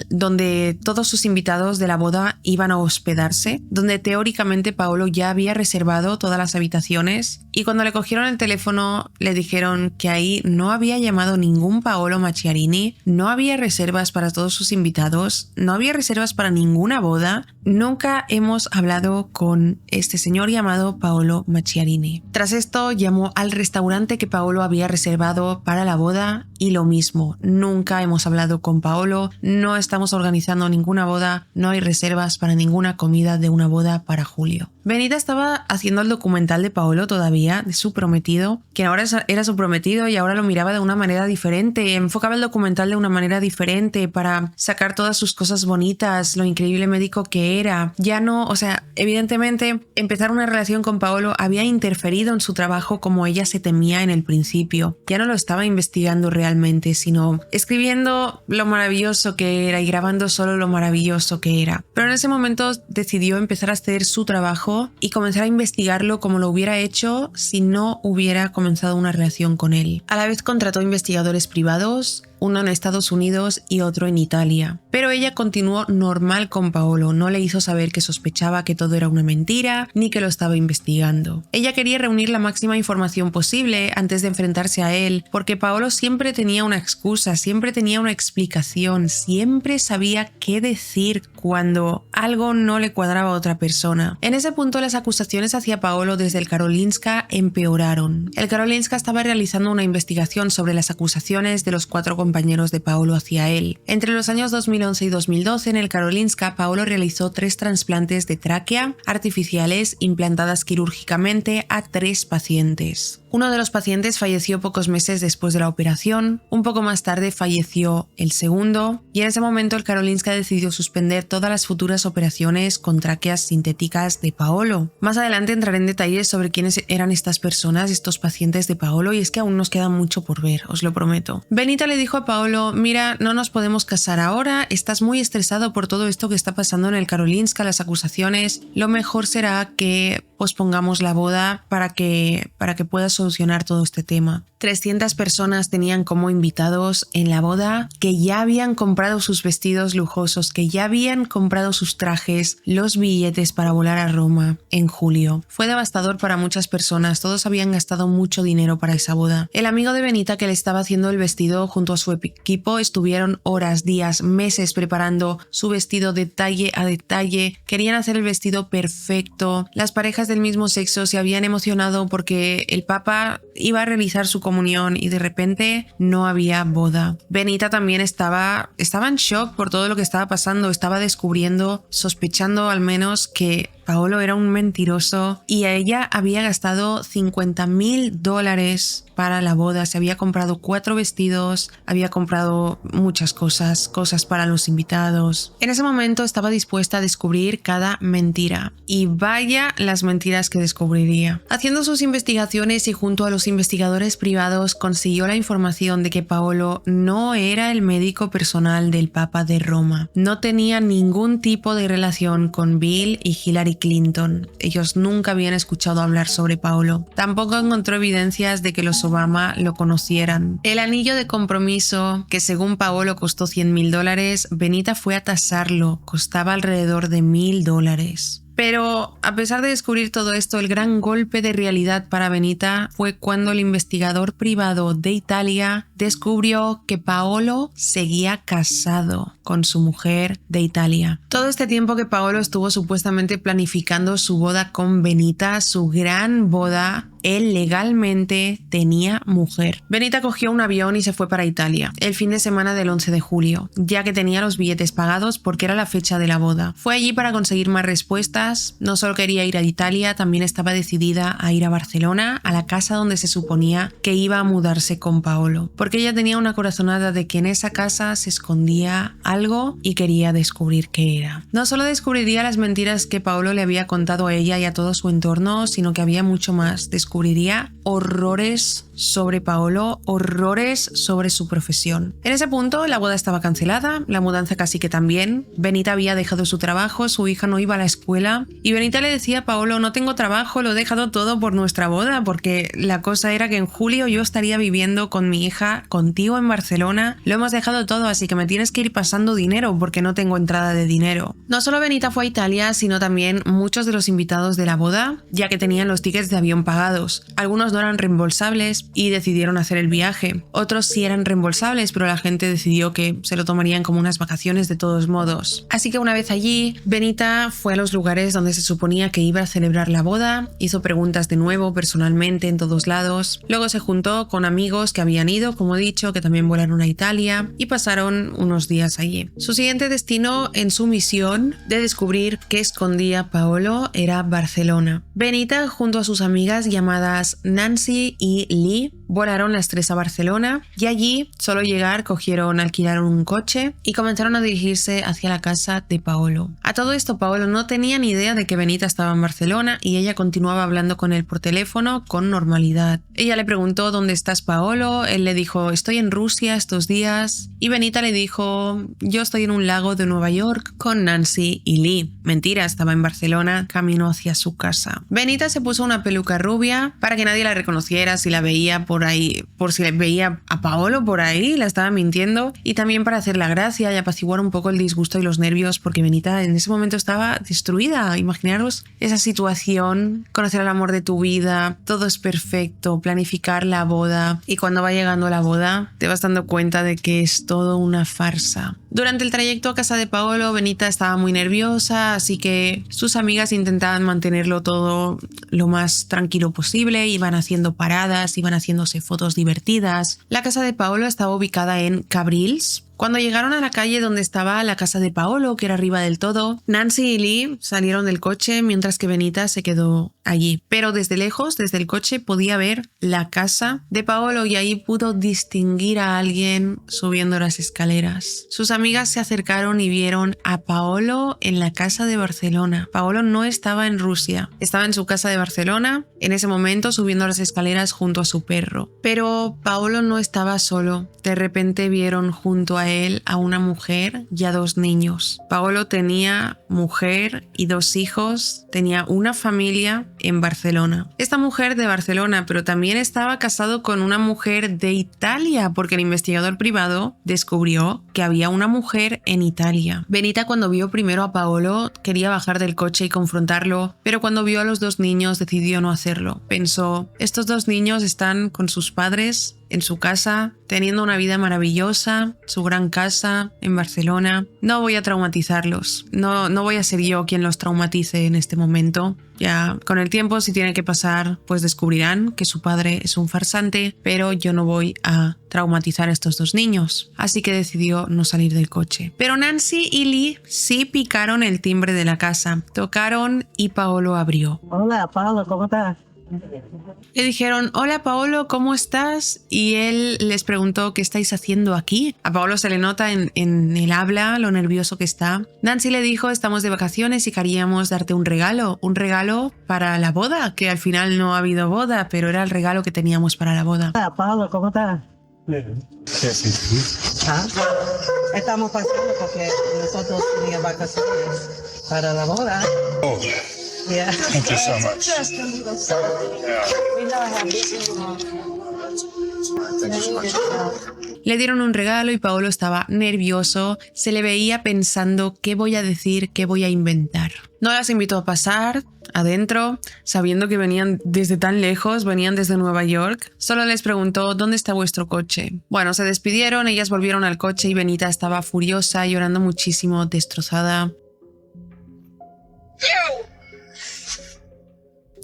donde todos sus invitados de la boda iban a hospedarse, donde teóricamente Paolo ya había reservado todas las habitaciones y cuando le cogieron el teléfono le dijeron que ahí no había llamado ningún Paolo Macchiarini, no había reservas para todos sus invitados, no había reservas para ninguna boda, nunca hemos hablado con este señor llamado Paolo Macchiarini. Tras esto llamó al restaurante que Paolo había reservado para la boda y lo mismo, nunca hemos hablado con Paolo, no estamos organizando ninguna boda, no hay reservas para ninguna comida de una boda para julio. Benita estaba haciendo el documental de Paolo todavía, de su prometido, que ahora era su prometido y ahora lo miraba de una manera diferente, enfocaba el documental de una manera diferente para sacar todas sus cosas bonitas, lo increíble médico que era. Ya no, o sea, evidentemente empezar una relación con Paolo había interferido en su trabajo como ella se temía en el principio. Ya no lo estaba investigando realmente, sino escribiendo lo maravilloso que era y grabando solo lo maravilloso que era. Pero en ese momento decidió empezar a hacer su trabajo y comenzar a investigarlo como lo hubiera hecho si no hubiera comenzado una relación con él. A la vez contrató investigadores privados, uno en Estados Unidos y otro en Italia. Pero ella continuó normal con Paolo, no le hizo saber que sospechaba que todo era una mentira ni que lo estaba investigando. Ella quería reunir la máxima información posible antes de enfrentarse a él, porque Paolo siempre tenía una excusa, siempre tenía una explicación, siempre sabía qué decir cuando algo no le cuadraba a otra persona. En ese punto las acusaciones hacia Paolo desde el Karolinska empeoraron. El Karolinska estaba realizando una investigación sobre las acusaciones de los 4 compañeros de Paolo hacia él. Entre los años 2011 y 2012 en el Karolinska, Paolo realizó 3 trasplantes de tráquea artificiales implantadas quirúrgicamente a 3 pacientes. Uno de los pacientes falleció pocos meses después de la operación, un poco más tarde falleció el segundo y en ese momento el Karolinska decidió suspender todas las futuras operaciones con tráqueas sintéticas de Paolo. Más adelante entraré en detalles sobre quiénes eran estas personas, estos pacientes de Paolo, y es que aún nos queda mucho por ver, os lo prometo. Benita le dijo a Paolo, mira, no nos podemos casar ahora, estás muy estresado por todo esto que está pasando en el Karolinska, las acusaciones, lo mejor será que pospongamos la boda para que pueda solucionar todo este tema. 300 personas tenían como invitados en la boda que ya habían comprado sus vestidos lujosos, que ya habían comprado sus trajes, los billetes para volar a Roma en julio. Fue devastador para muchas personas, todos habían gastado mucho dinero para esa boda. El amigo de Benita que le estaba haciendo el vestido junto a su equipo estuvieron horas, días, meses preparando su vestido detalle a detalle, querían hacer el vestido perfecto. Las parejas del mismo sexo se habían emocionado porque el Papa iba a realizar su comunión y de repente no había boda. Benita también estaba en shock por todo lo que estaba pasando, estaba descubriendo, sospechando al menos que Paolo era un mentiroso y a ella había gastado $50,000 para la boda. Se había comprado 4 vestidos, había comprado muchas cosas para los invitados. En ese momento estaba dispuesta a descubrir cada mentira y vaya las mentiras que descubriría. Haciendo sus investigaciones y junto a los investigadores privados consiguió la información de que Paolo no era el médico personal del Papa de Roma. No tenía ningún tipo de relación con Bill y Hillary Clinton. Ellos nunca habían escuchado hablar sobre Paolo. Tampoco encontró evidencias de que los Obama lo conocieran. El anillo de compromiso, que según Paolo costó $100,000, Benita fue a tasarlo. Costaba alrededor de $1,000. Pero a pesar de descubrir todo esto, el gran golpe de realidad para Benita fue cuando el investigador privado de Italia descubrió que Paolo seguía casado con su mujer de Italia. Todo este tiempo que Paolo estuvo supuestamente planificando su boda con Benita, su gran boda, él legalmente tenía mujer. Benita cogió un avión y se fue para Italia el fin de semana del 11 de julio, ya que tenía los billetes pagados porque era la fecha de la boda. Fue allí para conseguir más respuestas. No solo quería ir a Italia, también estaba decidida a ir a Barcelona, a la casa donde se suponía que iba a mudarse con Paolo, porque ella tenía una corazonada de que en esa casa se escondía algo y quería descubrir qué era. No solo descubriría las mentiras que Paolo le había contado a ella y a todo su entorno, sino que había mucho más. Descubriría horrores sobre Paolo, horrores sobre su profesión. En ese punto la boda estaba cancelada, la mudanza casi que también. Benita había dejado su trabajo, su hija no iba a la escuela y Benita le decía a Paolo: no tengo trabajo, lo he dejado todo por nuestra boda, porque la cosa era que en julio yo estaría viviendo con mi hija contigo en Barcelona, lo hemos dejado todo, así que me tienes que ir pasando dinero porque no tengo entrada de dinero. No solo Benita fue a Italia, sino también muchos de los invitados de la boda, ya que tenían los tickets de avión pagados. Algunos no eran reembolsables y decidieron hacer el viaje. Otros sí eran reembolsables, pero la gente decidió que se lo tomarían como unas vacaciones de todos modos. Así que una vez allí, Benita fue a los lugares donde se suponía que iba a celebrar la boda, hizo preguntas de nuevo personalmente en todos lados, luego se juntó con amigos que habían ido, como he dicho, que también volaron a Italia y pasaron unos días allí. Su siguiente destino en su misión de descubrir qué escondía Paolo era Barcelona. Benita, junto a sus amigas llamadas Nancy y Lee, volaron las 3 a Barcelona y allí, solo llegar, alquilaron un coche y comenzaron a dirigirse hacia la casa de Paolo. A todo esto, Paolo no tenía ni idea de que Benita estaba en Barcelona y ella continuaba hablando con él por teléfono con normalidad. Ella le preguntó: ¿dónde estás, Paolo? Él le dijo: estoy en Rusia estos días. Y Benita le dijo: yo estoy en un lago de Nueva York con Nancy y Lee. Mentira, estaba en Barcelona, camino hacia su casa. Benita se puso una peluca rubia para que nadie la reconociera si la veía por ahí, por si veía a Paolo por ahí, la estaba mintiendo, y también para hacer la gracia y apaciguar un poco el disgusto y los nervios, porque Benita en ese momento estaba destruida. Imaginaros esa situación, conocer al amor de tu vida, todo es perfecto, planificar la boda, y cuando va llegando la boda te vas dando cuenta de que es todo una farsa. Durante el trayecto a casa de Paolo, Benita estaba muy nerviosa, así que sus amigas intentaban mantenerlo todo lo más tranquilo posible, iban haciendo paradas, iban haciéndose fotos divertidas. La casa de Paolo estaba ubicada en Cabrils. Cuando llegaron a la calle donde estaba la casa de Paolo, que era arriba del todo, Nancy y Lee salieron del coche mientras que Benita se quedó allí. Pero desde lejos, desde el coche, podía ver la casa de Paolo y ahí pudo distinguir a alguien subiendo las escaleras. Sus amigas se acercaron y vieron a Paolo en la casa de Barcelona. Paolo no estaba en Rusia, estaba en su casa de Barcelona, en ese momento subiendo las escaleras junto a su perro. Pero Paolo no estaba solo. De repente vieron junto a él a una mujer y a 2 niños. Paolo tenía mujer y 2 hijos, tenía una familia en Barcelona. Esta mujer de Barcelona, pero también estaba casado con una mujer de Italia, porque el investigador privado descubrió que había una mujer en Italia. Benita, cuando vio primero a Paolo, quería bajar del coche y confrontarlo, pero cuando vio a los dos niños decidió no hacerlo. Pensó, estos dos niños están con sus padres en su casa, teniendo una vida maravillosa, su gran casa en Barcelona. No voy a traumatizarlos. No voy a ser yo quien los traumatice en este momento. Ya con el tiempo, si tiene que pasar, pues descubrirán que su padre es un farsante, pero yo no voy a traumatizar a estos dos niños. Así que decidió no salir del coche. Pero Nancy y Lee sí picaron el timbre de la casa. Tocaron y Paolo abrió. Hola, Paolo, ¿cómo estás? Le dijeron, hola Paolo, ¿cómo estás? Y él les preguntó, ¿qué estáis haciendo aquí? A Paolo se le nota en el habla lo nervioso que está. Nancy le dijo, estamos de vacaciones y queríamos darte un regalo para la boda, que al final no ha habido boda, pero era el regalo que teníamos para la boda. Hola, Paolo, ¿cómo estás? ¿Ah? Estamos pasando porque nosotros teníamos vacaciones para la boda. Oh, Yeah. thank you so much. Le dieron un regalo y Paolo estaba nervioso, se le veía pensando qué voy a decir, qué voy a inventar. No las invitó a pasar adentro, sabiendo que venían desde tan lejos, venían desde Nueva York. Solo les preguntó, ¿dónde está vuestro coche? Bueno, se despidieron, ellas volvieron al coche y Benita estaba furiosa, llorando muchísimo, destrozada.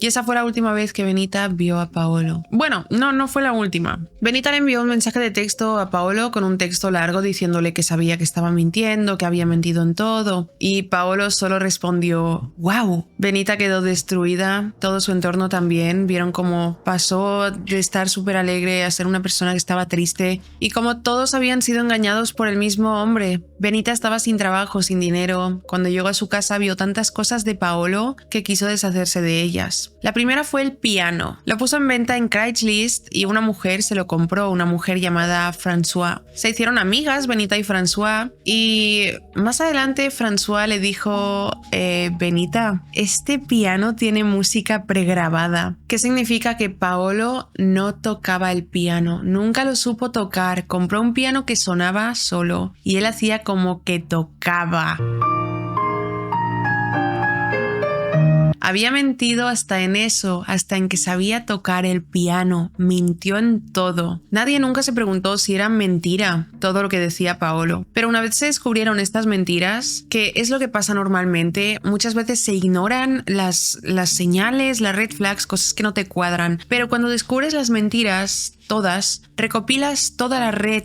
Y esa fue la última vez que Benita vio a Paolo. Bueno, no fue la última. Benita le envió un mensaje de texto a Paolo con un texto largo diciéndole que sabía que estaba mintiendo, que había mentido en todo. Y Paolo solo respondió, ¡wow! Benita quedó destruida, todo su entorno también. Vieron cómo pasó de estar súper alegre a ser una persona que estaba triste. Y como todos habían sido engañados por el mismo hombre. Benita estaba sin trabajo, sin dinero. Cuando llegó a su casa vio tantas cosas de Paolo que quiso deshacerse de ellas. La primera fue el piano. Lo puso en venta en Craigslist y una mujer se lo compró, una mujer llamada François. Se hicieron amigas, Benita y François, y más adelante François le dijo, Benita, este piano tiene música pregrabada. ¿Qué significa? Que Paolo no tocaba el piano, nunca lo supo tocar, compró un piano que sonaba solo y él hacía como que tocaba. Había mentido hasta en eso, hasta en que sabía tocar el piano. Mintió en todo. Nadie nunca se preguntó si era mentira todo lo que decía Paolo. Pero una vez se descubrieron estas mentiras, que es lo que pasa normalmente, muchas veces se ignoran las señales, las red flags, cosas que no te cuadran. Pero cuando descubres las mentiras, todas, recopilas toda la red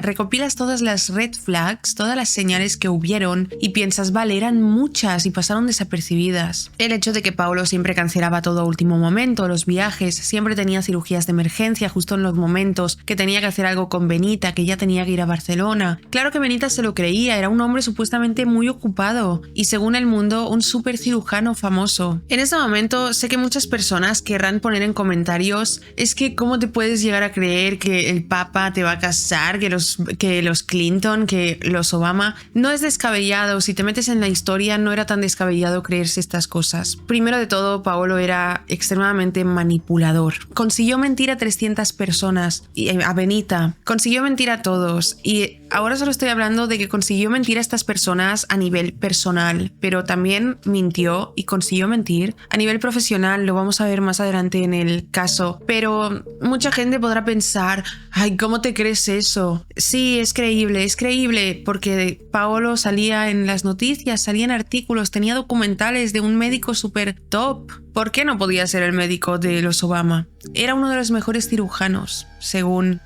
recopilas todas las red flags, todas las señales que hubieron y piensas, vale, eran muchas y pasaron desapercibidas. El hecho de que Paolo siempre cancelaba todo a último momento, los viajes, siempre tenía cirugías de emergencia justo en los momentos que tenía que hacer algo con Benita, que ya tenía que ir a Barcelona. Claro que Benita se lo creía, era un hombre supuestamente muy ocupado y según el mundo un súper cirujano famoso. En ese momento sé que muchas personas querrán poner en comentarios, es que ¿cómo te puedes llegar a creer que el Papa te va a casar, que los Clinton, que los Obama? No es descabellado, si te metes en la historia no era tan descabellado creerse estas cosas. Primero de todo, Paolo era extremadamente manipulador. Consiguió mentir a 300 personas, y a Benita, consiguió mentir a todos y ahora solo estoy hablando de que consiguió mentir a estas personas a nivel personal, pero también mintió y consiguió mentir a nivel profesional, lo vamos a ver más adelante en el caso, pero mucha gente podrá pensar, ay, ¿cómo te crees eso? Sí, es creíble, porque Paolo salía en las noticias, salía en artículos, tenía documentales de un médico súper top. ¿Por qué no podía ser el médico de los Obama? Era uno de los mejores cirujanos, según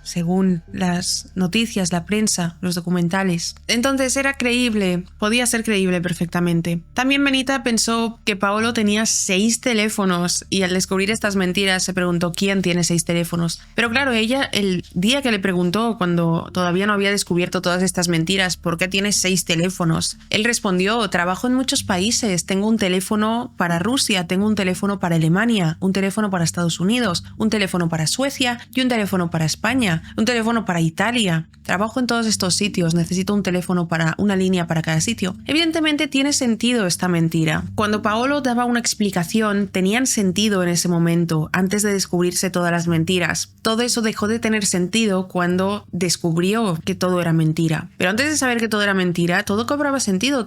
las noticias, la prensa, los documentales. Entonces era creíble, podía ser creíble perfectamente. También Benita pensó que Paolo tenía 6 teléfonos y al descubrir estas mentiras se preguntó ¿quién tiene 6 teléfonos? Pero claro, ella el día que le preguntó, cuando todavía no había descubierto todas estas mentiras, ¿por qué tienes 6 teléfonos? Él respondió, trabajo en muchos países, tengo un teléfono para Rusia, tengo un teléfono teléfono para Alemania, un teléfono para Estados Unidos, un teléfono para Suecia y un teléfono para España, un teléfono para Italia. Trabajo en todos estos sitios, necesito un teléfono para una línea para cada sitio. Evidentemente tiene sentido esta mentira. Cuando Paolo daba una explicación, tenían sentido en ese momento, antes de descubrirse todas las mentiras. Todo eso dejó de tener sentido cuando descubrió que todo era mentira. Pero antes de saber que todo era mentira, todo cobraba sentido,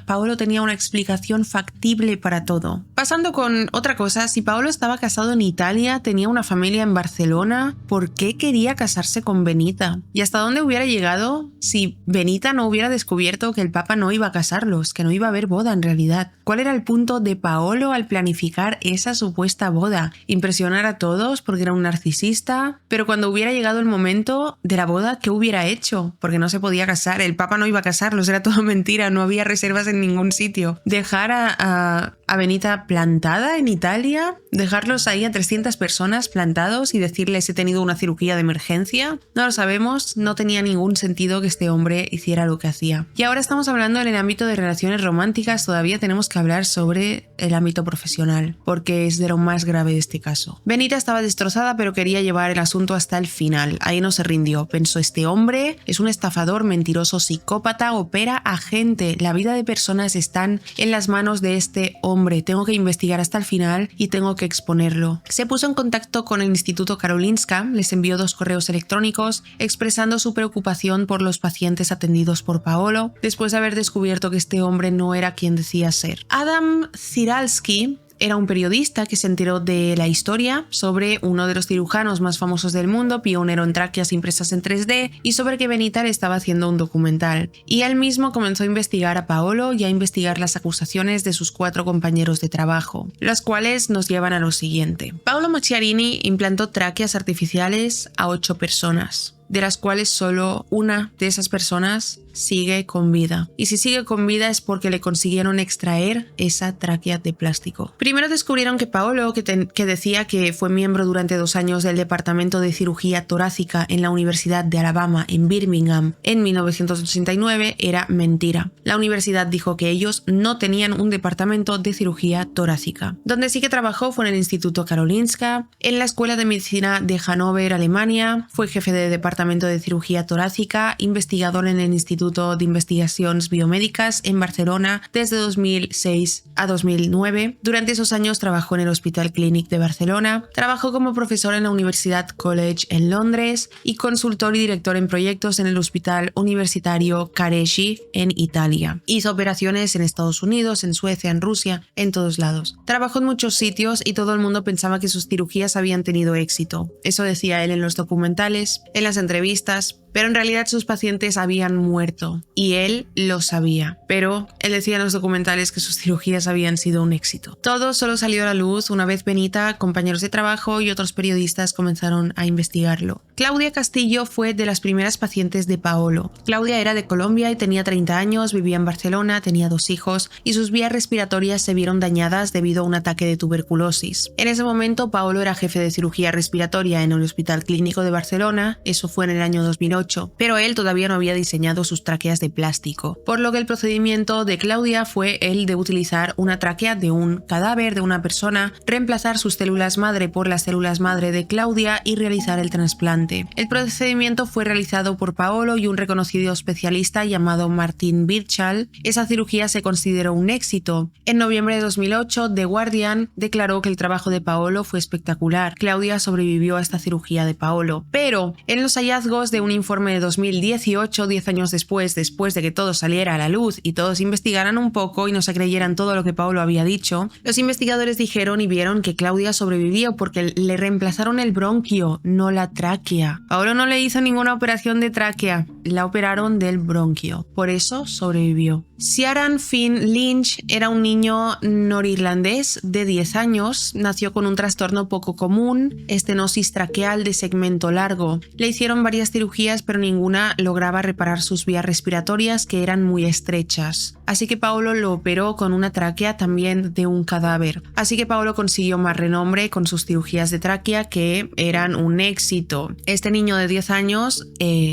Paolo tenía una explicación factible para todo. Pasando con otra cosa, si Paolo estaba casado en Italia, tenía una familia en Barcelona, ¿por qué quería casarse con Benita? ¿Y hasta dónde hubiera llegado si Benita no hubiera descubierto que el Papa no iba a casarlos, que no iba a haber boda en realidad? ¿Cuál era el punto de Paolo al planificar esa supuesta boda? ¿Impresionar a todos porque era un narcisista? Pero cuando hubiera llegado el momento de la boda, ¿qué hubiera hecho? Porque no se podía casar, el Papa no iba a casarlos, era todo mentira, no había reservas en ningún sitio. Dejar a Benita plantada en Italia, dejarlos ahí a 300 personas plantados y decirles he tenido una cirugía de emergencia, no lo sabemos, no tenía ningún sentido que este hombre hiciera lo que hacía. Y ahora estamos hablando en el ámbito de relaciones románticas, todavía tenemos que hablar sobre el ámbito profesional, porque es de lo más grave de este caso. Benita estaba destrozada, pero quería llevar el asunto hasta el final. Ahí no se rindió. Pensó, este hombre es un estafador, mentiroso, psicópata, opera a gente. La vida de personas están en las manos de este hombre. Tengo que investigar hasta el final y tengo que exponerlo. Se puso en contacto con el Instituto Karolinska, les envió 2 correos electrónicos expresando su preocupación por los pacientes atendidos por Paolo, después de haber descubierto que este hombre no era quien decía ser. Adam Ziralski era un periodista que se enteró de la historia sobre uno de los cirujanos más famosos del mundo, pionero en tráqueas impresas en 3D, y sobre que Benita le estaba haciendo un documental. Y él mismo comenzó a investigar a Paolo y a investigar las acusaciones de sus 4 compañeros de trabajo, las cuales nos llevan a lo siguiente. Paolo Macchiarini implantó tráqueas artificiales a 8 personas, de las cuales solo una de esas personas sigue con vida. Y si sigue con vida es porque le consiguieron extraer esa tráquea de plástico. Primero descubrieron que Paolo, que decía que fue miembro durante 2 años del Departamento de Cirugía Torácica en la Universidad de Alabama en Birmingham en 1989, era mentira. La universidad dijo que ellos no tenían un departamento de cirugía torácica. Donde sí que trabajó fue en el Instituto Karolinska, en la Escuela de Medicina de Hannover, Alemania, fue jefe de departamento de cirugía torácica, investigador en el Instituto de Investigaciones Biomédicas en Barcelona desde 2006 a 2009. Durante esos años trabajó en el Hospital Clínic de Barcelona, trabajó como profesor en la Universidad College en Londres y consultor y director en proyectos en el Hospital Universitario Careggi en Italia. Hizo operaciones en Estados Unidos, en Suecia, en Rusia, en todos lados. Trabajó en muchos sitios y todo el mundo pensaba que sus cirugías habían tenido éxito. Eso decía él en los documentales, en las entrevistas, pero en realidad sus pacientes habían muerto y él lo sabía. Pero él decía en los documentales que sus cirugías habían sido un éxito. Todo solo salió a la luz una vez Benita, compañeros de trabajo y otros periodistas comenzaron a investigarlo. Claudia Castillo fue de las primeras pacientes de Paolo. Claudia era de Colombia y tenía 30 años, vivía en Barcelona, tenía 2 hijos y sus vías respiratorias se vieron dañadas debido a un ataque de tuberculosis. En ese momento Paolo era jefe de cirugía respiratoria en el Hospital Clínico de Barcelona, eso fue en el año 2008. Pero él todavía no había diseñado sus tráqueas de plástico, por lo que el procedimiento de Claudia fue el de utilizar una tráquea de un cadáver de una persona, reemplazar sus células madre por las células madre de Claudia y realizar el trasplante. El procedimiento fue realizado por Paolo y un reconocido especialista llamado Martin Birchall. Esa cirugía se consideró un éxito. En noviembre de 2008, The Guardian declaró que el trabajo de Paolo fue espectacular. Claudia sobrevivió a esta cirugía de Paolo. Pero en los hallazgos de un informe de 2018, 10 años después de que todo saliera a la luz y todos investigaran un poco y no se creyeran todo lo que Paolo había dicho, los investigadores dijeron y vieron que Claudia sobrevivió porque le reemplazaron el bronquio, no la tráquea. Paolo no le hizo ninguna operación de tráquea, la operaron del bronquio, por eso sobrevivió. Ciaran Finn Lynch era un niño norirlandés de 10 años, nació con un trastorno poco común, estenosis traqueal de segmento largo. Le hicieron varias cirugías pero ninguna lograba reparar sus vías respiratorias que eran muy estrechas. Así que Paolo lo operó con una tráquea también de un cadáver. Así que Paolo consiguió más renombre con sus cirugías de tráquea que eran un éxito. Este niño de 10 años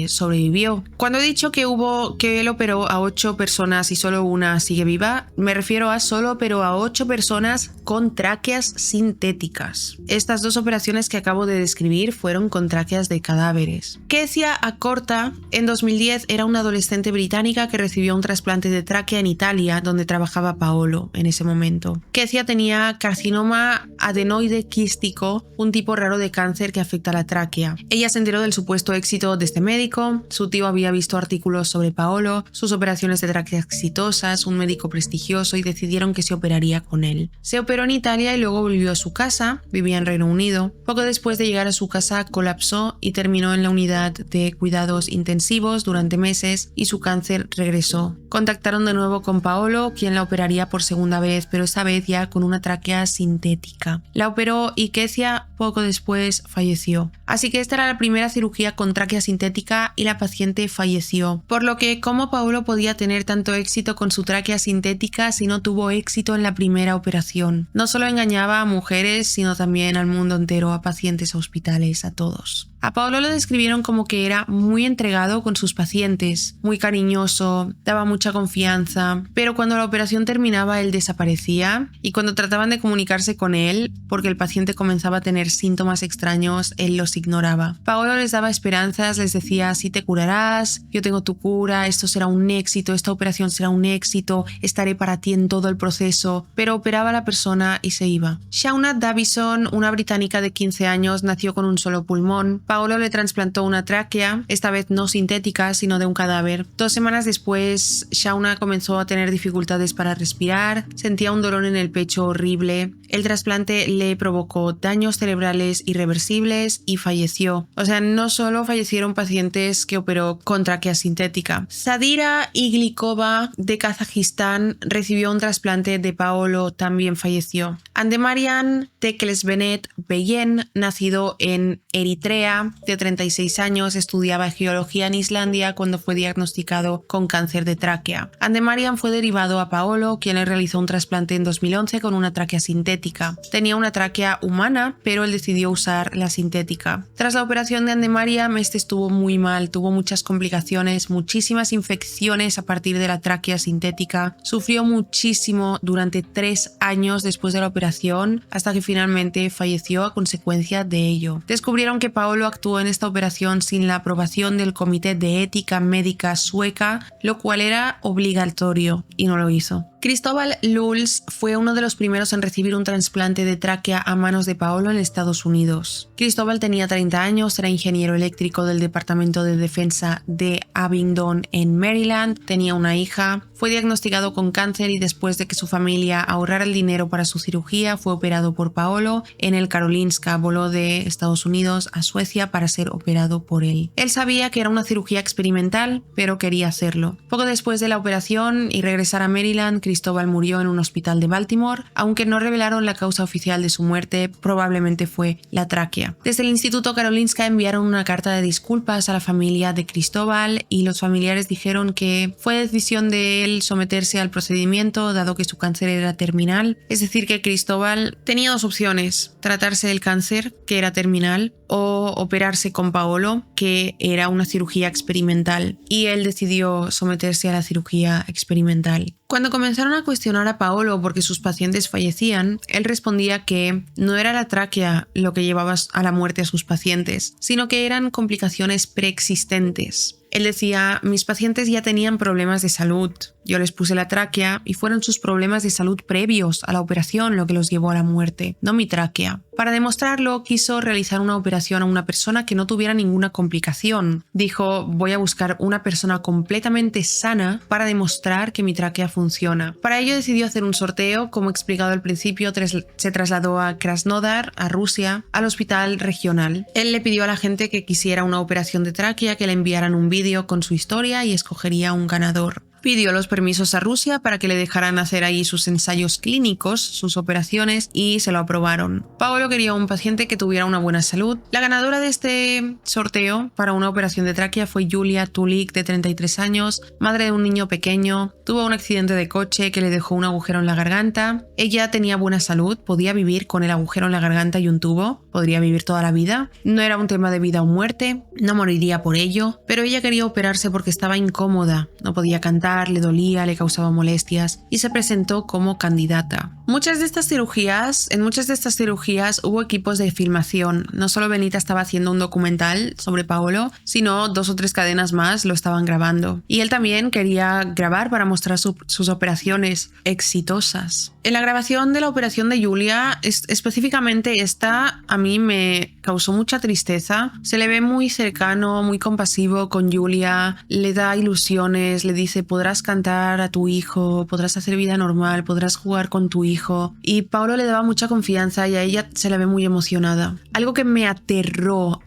sobrevivió operó. Cuando he dicho que él operó a 8 personas y solo una sigue viva, me refiero a solo operó a 8 personas con tráqueas sintéticas. Estas 2 operaciones que acabo de describir fueron con tráqueas de cadáveres. Kezia Acorta, en 2010, era una adolescente británica que recibió un trasplante de tráquea en Italia, donde trabajaba Paolo en ese momento. Kezia tenía carcinoma adenoide quístico, un tipo raro de cáncer que afecta a la tráquea. Ella se enteró del supuesto éxito de este médico, su tío había visto artículos sobre Paolo, sus operaciones de tráquea exitosas, un médico prestigioso, y decidieron que se operaría con él. Se operó en Italia y luego volvió a su casa, vivía en Reino Unido. Poco después de llegar a su casa colapsó y terminó en la unidad de cuidados intensivos durante meses y su cáncer regresó. Contactaron de nuevo con Paolo, quien la operaría por segunda vez, pero esta vez ya con una tráquea sintética. La operó y Kezia poco después falleció. Así que esta era la primera cirugía con tráquea sintética y la paciente falleció. Por lo que, ¿cómo Paolo podía tener tanto éxito con su tráquea sintética si no tuvo éxito en la primera operación? No solo engañaba a mujeres, sino también al mundo entero, a pacientes, a hospitales, a todos. A Paolo lo describieron como que era muy entregado con sus pacientes, muy cariñoso, daba mucha confianza, pero cuando la operación terminaba él desaparecía y cuando trataban de comunicarse con él, porque el paciente comenzaba a tener síntomas extraños, él los ignoraba. Paolo les daba esperanzas, les decía: sí te curarás, yo tengo tu cura, esto será un éxito, esta operación será un éxito, estaré para ti en todo el proceso, pero operaba a la persona y se iba. Shauna Davison, una británica de 15 años, nació con un solo pulmón. Paolo le trasplantó una tráquea, esta vez no sintética, sino de un cadáver. 2 semanas después, Shauna comenzó a tener dificultades para respirar, sentía un dolor en el pecho horrible. El trasplante le provocó daños cerebrales irreversibles y falleció. O sea, no solo fallecieron pacientes que operó con tráquea sintética. Sadira Iglikova, de Kazajistán, recibió un trasplante de Paolo, también falleció. Andemariam Teklesbenet Beyen, nacido en Eritrea, de 36 años, estudiaba geología en Islandia cuando fue diagnosticado con cáncer de tráquea. Andemariam fue derivado a Paolo, quien le realizó un trasplante en 2011 con una tráquea sintética. Tenía una tráquea humana, pero él decidió usar la sintética. Tras la operación de Andemariam, este estuvo muy mal, tuvo muchas complicaciones, muchísimas infecciones a partir de la tráquea sintética. Sufrió muchísimo durante 3 años después de la operación, hasta que finalmente falleció a consecuencia de ello. Descubrieron que Paolo actuó en esta operación sin la aprobación del Comité de Ética Médica sueca, lo cual era obligatorio, y no lo hizo. Cristóbal Lulz fue uno de los primeros en recibir un trasplante de tráquea a manos de Paolo en Estados Unidos. Cristóbal tenía 30 años, era ingeniero eléctrico del Departamento de Defensa de Abingdon en Maryland, tenía una hija, fue diagnosticado con cáncer y después de que su familia ahorrara el dinero para su cirugía, fue operado por Paolo en el Karolinska, voló de Estados Unidos a Suecia para ser operado por él. Él sabía que era una cirugía experimental, pero quería hacerlo. Poco después de la operación y regresar a Maryland, Cristóbal murió en un hospital de Baltimore, aunque no revelaron la causa oficial de su muerte, probablemente fue la tráquea. Desde el Instituto Karolinska enviaron una carta de disculpas a la familia de Cristóbal y los familiares dijeron que fue decisión de él someterse al procedimiento dado que su cáncer era terminal. Es decir, que Cristóbal tenía 2 opciones: tratarse del cáncer, que era terminal, o operarse con Paolo, que era una cirugía experimental, y él decidió someterse a la cirugía experimental. Cuando comenzaron a cuestionar a Paolo porque sus pacientes fallecían, él respondía que no era la tráquea lo que llevaba a la muerte a sus pacientes, sino que eran complicaciones preexistentes. Él decía: mis pacientes ya tenían problemas de salud, yo les puse la tráquea y fueron sus problemas de salud previos a la operación lo que los llevó a la muerte, no mi tráquea. Para demostrarlo, quiso realizar una operación a una persona que no tuviera ninguna complicación. Dijo: voy a buscar una persona completamente sana para demostrar que mi tráquea funciona. Para ello decidió hacer un sorteo. Como he explicado al principio, se trasladó a Krasnodar, a Rusia, al hospital regional. Él le pidió a la gente que quisiera una operación de tráquea que le enviaran un vídeo con su historia y escogería un ganador. pidió los permisos a Rusia para que le dejaran hacer ahí sus ensayos clínicos, sus operaciones, y se lo aprobaron. Paolo quería un paciente que tuviera una buena salud. La ganadora de este sorteo para una operación de tráquea fue Julia Tulik, de 33 años, madre de un niño pequeño. Tuvo un accidente de coche que le dejó un agujero en la garganta. Ella tenía buena salud, podía vivir con el agujero en la garganta y un tubo, podría vivir toda la vida. No era un tema de vida o muerte, no moriría por ello, pero ella quería operarse porque estaba incómoda, no podía cantar, le dolía, le causaba molestias y se presentó como candidata. En muchas de estas cirugías hubo equipos de filmación. No solo Benita estaba haciendo un documental sobre Paolo, sino 2 o 3 cadenas más lo estaban grabando. Y él también quería grabar para mostrar sus operaciones exitosas. En la grabación de la operación de Julia, específicamente esta, a mí me causó mucha tristeza. Se le ve muy cercano, muy compasivo con Julia, le da ilusiones, le dice podrás cantar a tu hijo, podrás hacer vida normal, podrás jugar con tu hijo. Y Paolo le daba mucha confianza y a ella se la ve muy emocionada. Algo que me aterró,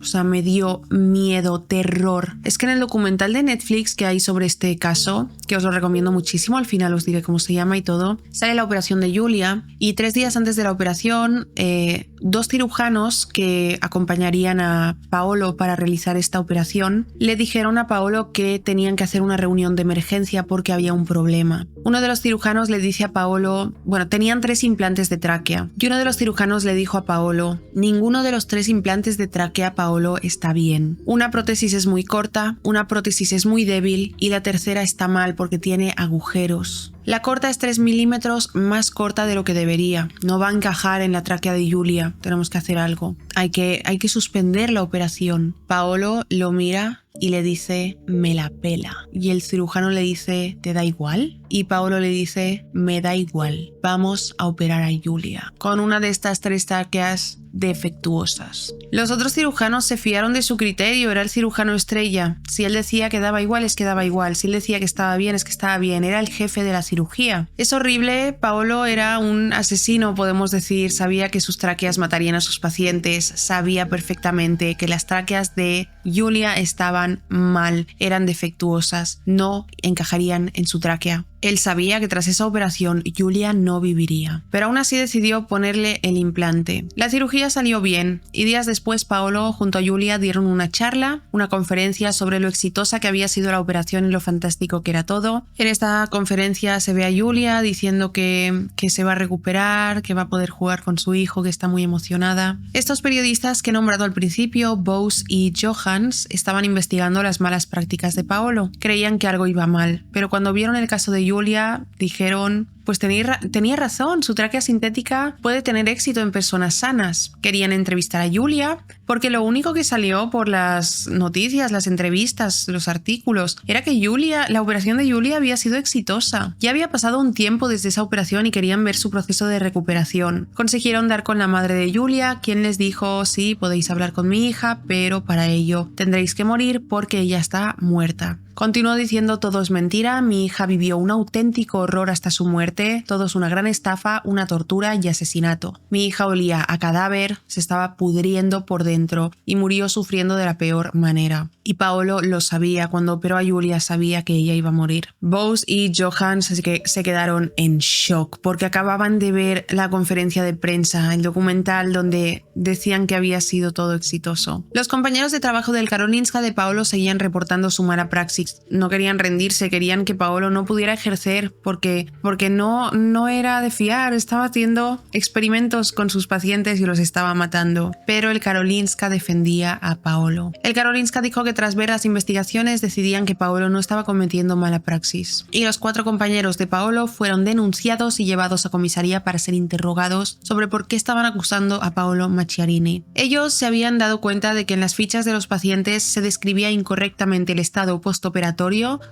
o sea, me dio miedo, terror. Es que en el documental de Netflix que hay sobre este caso, que os lo recomiendo muchísimo, al final os diré cómo se llama y todo, sale la operación de Julia y 3 días antes de la operación, 2 cirujanos que acompañarían a Paolo para realizar esta operación le dijeron a Paolo que tenían que hacer una reunión de emergencia porque había un problema. Uno de los cirujanos le dice a Paolo, tenían 3 implantes de tráquea y uno de los cirujanos le dijo a Paolo, ninguno de los 3 implantes de tráquea, Paolo, está bien. Una prótesis es muy corta, una prótesis es muy débil y la tercera está mal porque tiene agujeros. La corta es 3 milímetros más corta de lo que debería. No va a encajar en la tráquea de Julia. Tenemos que hacer algo. Hay que suspender la operación. Paolo lo mira y le dice, me la pela. Y el cirujano le dice, ¿te da igual? Y Paolo le dice, me da igual. Vamos a operar a Julia con una de estas 3 tráqueas defectuosas. Los otros cirujanos se fiaron de su criterio, era el cirujano estrella. Si él decía que daba igual, es que daba igual. Si él decía que estaba bien, es que estaba bien. Era el jefe de la cirugía. Es horrible, Paolo era un asesino, podemos decir. Sabía que sus tráqueas matarían a sus pacientes. Sabía perfectamente que las tráqueas de Julia estaban mal, eran defectuosas, no encajarían en su tráquea. Él sabía que tras esa operación Julia no viviría, pero aún así decidió ponerle el implante. La cirugía salió bien y días después Paolo junto a Julia dieron una charla, una conferencia sobre lo exitosa que había sido la operación y lo fantástico que era todo. En esta conferencia se ve a Julia diciendo que se va a recuperar, que va a poder jugar con su hijo, que está muy emocionada. Estos periodistas que he nombrado al principio, Bose y Johans, estaban investigando las malas prácticas de Paolo. Creían que algo iba mal, pero cuando vieron el caso de Julia dijeron, pues tenía razón, su tráquea sintética puede tener éxito en personas sanas. Querían entrevistar a Julia porque lo único que salió por las noticias, las entrevistas, los artículos, era que la operación de Julia había sido exitosa. Ya había pasado un tiempo desde esa operación y querían ver su proceso de recuperación. Consiguieron dar con la madre de Julia, quien les dijo, sí, podéis hablar con mi hija, pero para ello tendréis que morir porque ella está muerta. Continuó diciendo, todo es mentira, mi hija vivió un auténtico horror hasta su muerte, todo es una gran estafa, una tortura y asesinato. Mi hija olía a cadáver, se estaba pudriendo por dentro y murió sufriendo de la peor manera. Y Paolo lo sabía, cuando operó a Julia sabía que ella iba a morir. Bose y Johans se quedaron en shock porque acababan de ver la conferencia de prensa, el documental donde decían que había sido todo exitoso. Los compañeros de trabajo del Karolinska de Paolo seguían reportando su mala praxis. No querían rendirse, querían que Paolo no pudiera ejercer porque no era de fiar, estaba haciendo experimentos con sus pacientes y los estaba matando. Pero el Karolinska defendía a Paolo. El Karolinska dijo que tras ver las investigaciones decidían que Paolo no estaba cometiendo mala praxis. Y los 4 compañeros de Paolo fueron denunciados y llevados a comisaría para ser interrogados sobre por qué estaban acusando a Paolo Macchiarini. Ellos se habían dado cuenta de que en las fichas de los pacientes se describía incorrectamente el estado postoperatorio,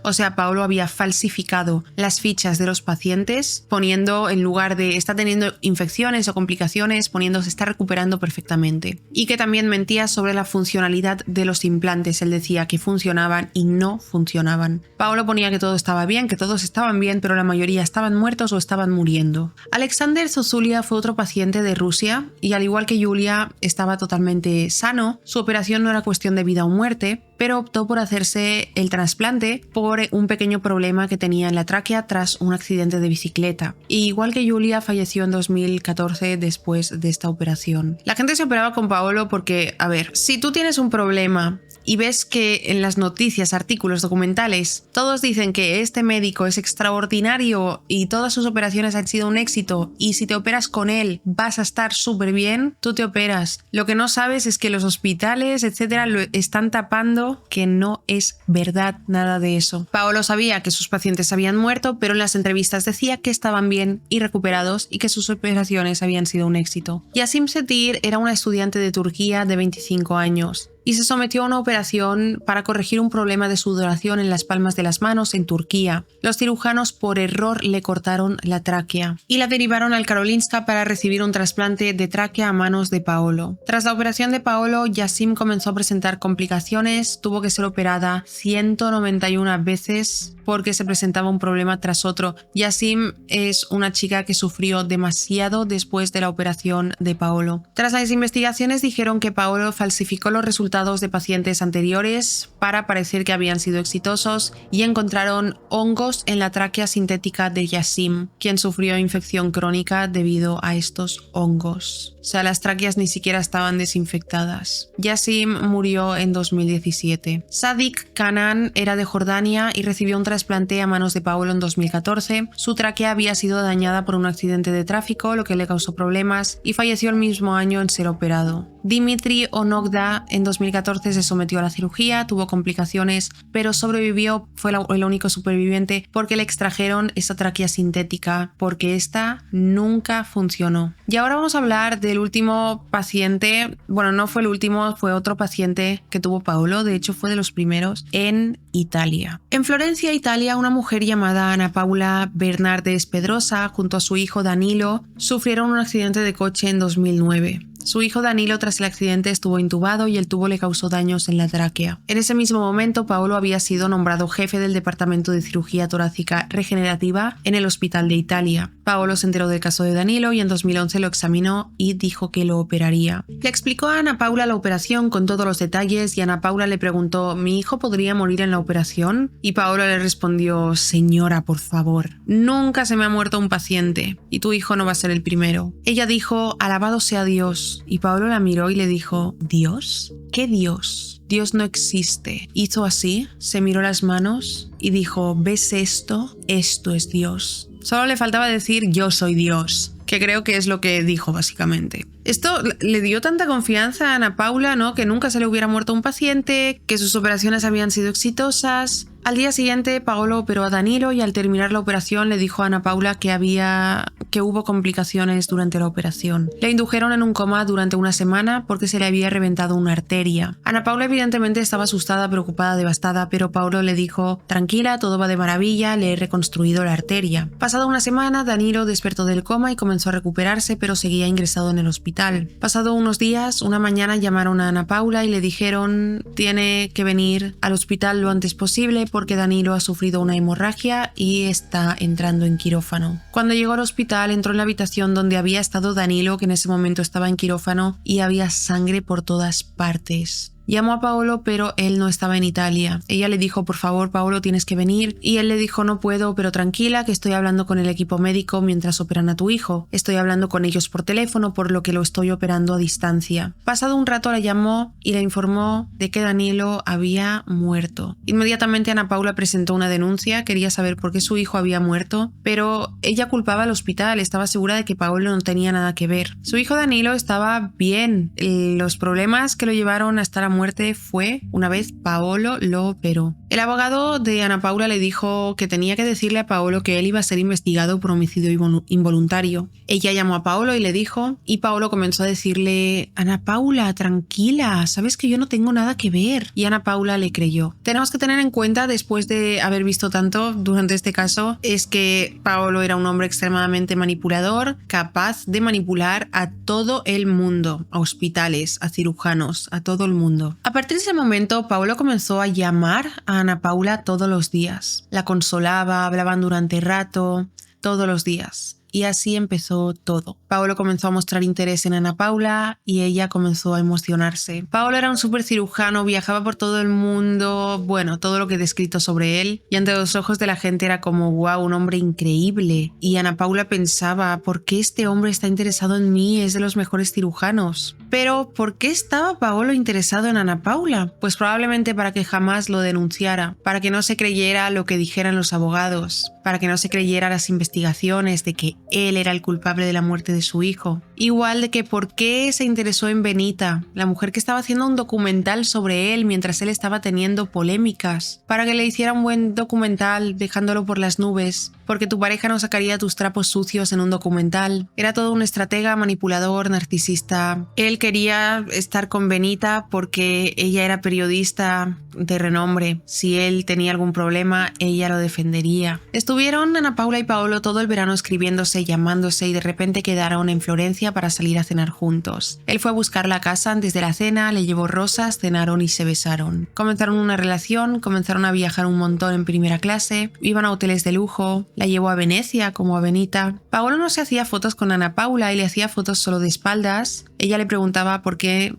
o sea, Paolo había falsificado las fichas de los pacientes implantes, poniendo en lugar de está teniendo infecciones o complicaciones, poniendo se está recuperando perfectamente. Y que también mentía sobre la funcionalidad de los implantes. Él decía que funcionaban y no funcionaban. Paolo ponía que todo estaba bien, que todos estaban bien, pero la mayoría estaban muertos o estaban muriendo. Alexander Zozulia fue otro paciente de Rusia y al igual que Yulia estaba totalmente sano. Su operación no era cuestión de vida o muerte, pero optó por hacerse el trasplante por un pequeño problema que tenía en la tráquea tras un accidente de bicicleta. Y igual que Yulia, falleció en 2014 después de esta operación. La gente se operaba con Paolo porque, a ver, si tú tienes un problema y ves que en las noticias, artículos, documentales, todos dicen que este médico es extraordinario y todas sus operaciones han sido un éxito y si te operas con él vas a estar súper bien, tú te operas. Lo que no sabes es que los hospitales, etcétera, lo están tapando, que no es verdad nada de eso. Paolo sabía que sus pacientes habían muerto, pero en las entrevistas decía que estaban bien y recuperados y que sus operaciones habían sido un éxito. Yasim Setir era una estudiante de Turquía de 25 años. Y se sometió a una operación para corregir un problema de sudoración en las palmas de las manos en Turquía. Los cirujanos por error le cortaron la tráquea y la derivaron al Karolinska para recibir un trasplante de tráquea a manos de Paolo. Tras la operación de Paolo, Yasim comenzó a presentar complicaciones, tuvo que ser operada 191 veces porque se presentaba un problema tras otro. Yasim es una chica que sufrió demasiado después de la operación de Paolo. Tras las investigaciones dijeron que Paolo falsificó los resultados de pacientes anteriores para parecer que habían sido exitosos y encontraron hongos en la tráquea sintética de Yasim, quien sufrió infección crónica debido a estos hongos. O sea, las tráqueas ni siquiera estaban desinfectadas. Yasim murió en 2017. Sadik Kanan era de Jordania y recibió un trasplante a manos de Paolo en 2014. Su tráquea había sido dañada por un accidente de tráfico, lo que le causó problemas, y falleció el mismo año en ser operado. Dimitri Onogda en 2014 se sometió a la cirugía, tuvo complicaciones, pero sobrevivió, fue el único superviviente porque le extrajeron esa tráquea sintética, porque esta nunca funcionó. Y ahora vamos a hablar del último paciente, bueno, no fue el último, fue otro paciente que tuvo Paolo, de hecho fue de los primeros, en Italia. En Florencia, Italia, una mujer llamada Ana Paula Bernardes Pedrosa junto a su hijo Danilo sufrieron un accidente de coche en 2009. Su hijo Danilo tras el accidente estuvo intubado y el tubo le causó daños en la tráquea. En ese mismo momento, Paolo había sido nombrado jefe del Departamento de Cirugía Torácica Regenerativa en el Hospital de Italia. Paolo se enteró del caso de Danilo y en 2011 lo examinó y dijo que lo operaría. Le explicó a Ana Paula la operación con todos los detalles y Ana Paula le preguntó: ¿mi hijo podría morir en la operación? Y Paolo le respondió: señora, por favor, nunca se me ha muerto un paciente y tu hijo no va a ser el primero. Ella dijo: alabado sea Dios. Y Paolo la miró y le dijo: ¿Dios? ¿Qué Dios? Dios no existe. Hizo así, se miró las manos y dijo: ¿ves esto? Esto es Dios. Solo le faltaba decir: yo soy Dios, que creo que es lo que dijo básicamente. Esto le dio tanta confianza a Ana Paula, ¿no? Que nunca se le hubiera muerto un paciente, que sus operaciones habían sido exitosas. Al día siguiente, Paolo operó a Danilo y al terminar la operación le dijo a Ana Paula que hubo complicaciones durante la operación. Le indujeron en un coma durante una semana porque se le había reventado una arteria. Ana Paula evidentemente estaba asustada, preocupada, devastada, pero Paolo le dijo: tranquila, todo va de maravilla, le he reconstruido la arteria. Pasada una semana, Danilo despertó del coma y comenzó a recuperarse, pero seguía ingresado en el hospital. Pasado unos días, una mañana llamaron a Ana Paula y le dijeron: tiene que venir al hospital lo antes posible porque Danilo ha sufrido una hemorragia y está entrando en quirófano. Cuando llegó al hospital, entró en la habitación donde había estado Danilo, que en ese momento estaba en quirófano, y había sangre por todas partes. Llamó a Paolo, pero él no estaba en Italia. Ella le dijo: por favor, Paolo, tienes que venir. Y él le dijo: no puedo, pero tranquila, que estoy hablando con el equipo médico mientras operan a tu hijo. Estoy hablando con ellos por teléfono, por lo que lo estoy operando a distancia. Pasado un rato la llamó y le informó de que Danilo había muerto. Inmediatamente Ana Paula presentó una denuncia, quería saber por qué su hijo había muerto, pero ella culpaba al hospital, estaba segura de que Paolo no tenía nada que ver. Su hijo Danilo estaba bien. Los problemas que lo llevaron hasta la muerte fue una vez Paolo lo operó. El abogado de Ana Paula le dijo que tenía que decirle a Paolo que él iba a ser investigado por homicidio involuntario. Ella llamó a Paolo y le dijo, y Paolo comenzó a decirle: Ana Paula, tranquila, sabes que yo no tengo nada que ver. Y Ana Paula le creyó. Tenemos que tener en cuenta, después de haber visto tanto durante este caso, es que Paolo era un hombre extremadamente manipulador, capaz de manipular a todo el mundo, a hospitales, a cirujanos, a todo el mundo. A partir de ese momento, Paolo comenzó a llamar a Ana Paula todos los días. La consolaba, hablaban durante rato, todos los días. Y así empezó todo. Paolo comenzó a mostrar interés en Ana Paula y ella comenzó a emocionarse. Paolo era un súper cirujano, viajaba por todo el mundo, bueno, todo lo que he descrito sobre él. Y ante los ojos de la gente era como, wow, un hombre increíble. Y Ana Paula pensaba, ¿por qué este hombre está interesado en mí? Es de los mejores cirujanos. Pero, ¿por qué estaba Paolo interesado en Ana Paula? Pues probablemente para que jamás lo denunciara, para que no se creyera lo que dijeran los abogados, para que no se creyera las investigaciones de que él era el culpable de la muerte de su hijo. Igual de que por qué se interesó en Benita, la mujer que estaba haciendo un documental sobre él mientras él estaba teniendo polémicas, para que le hiciera un buen documental dejándolo por las nubes, porque tu pareja no sacaría tus trapos sucios en un documental. Era todo un estratega, manipulador, narcisista. Él quería estar con Benita porque ella era periodista de renombre. Si él tenía algún problema, ella lo defendería. Estuvieron Ana Paula y Paolo todo el verano escribiéndose, llamándose, y de repente quedaron en Florencia para salir a cenar juntos. Él fue a buscar la casa antes de la cena, le llevó rosas, cenaron y se besaron. Comenzaron una relación, comenzaron a viajar un montón en primera clase, iban a hoteles de lujo, la llevó a Venecia como a Benita. Paolo no se hacía fotos con Ana Paula y le hacía fotos solo de espaldas. Ella le preguntaba por qué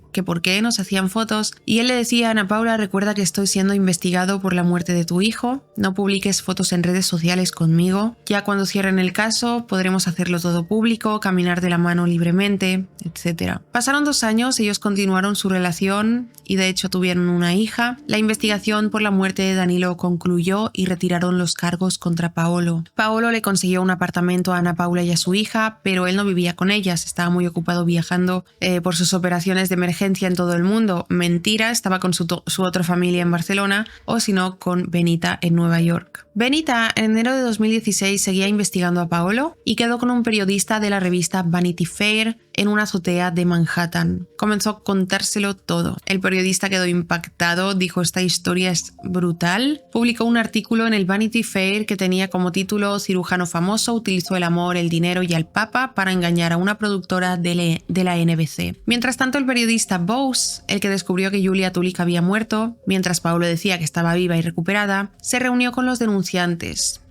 no se hacían fotos, y él le decía a Ana Paula: recuerda que estoy siendo investigado por la muerte de tu hijo, no publiques fotos en redes sociales conmigo, ya cuando cierren el caso podremos hacerlo todo público, caminar de la mano libremente, etc. Pasaron 2 años, ellos continuaron su relación y de hecho tuvieron una hija. La investigación por la muerte de Danilo concluyó y retiraron los cargos contra Paolo. Paolo le consiguió un apartamento a Ana Paula y a su hija, pero él no vivía con ellas, estaba muy ocupado viajando por sus operaciones de emergencia en todo el mundo. Mentira, estaba con su otra familia en Barcelona, o si no, con Benita en Nueva York. Benita, en enero de 2016, seguía investigando a Paolo y quedó con un periodista de la revista Vanity Fair en una azotea de Manhattan. Comenzó a contárselo todo. El periodista quedó impactado, dijo: esta historia es brutal. Publicó un artículo en el Vanity Fair que tenía como título: cirujano famoso utilizó el amor, el dinero y al papa para engañar a una productora de la NBC. Mientras tanto, el periodista Bose, el que descubrió que Julia Tulik había muerto, mientras Paolo decía que estaba viva y recuperada, se reunió con los denunciantes.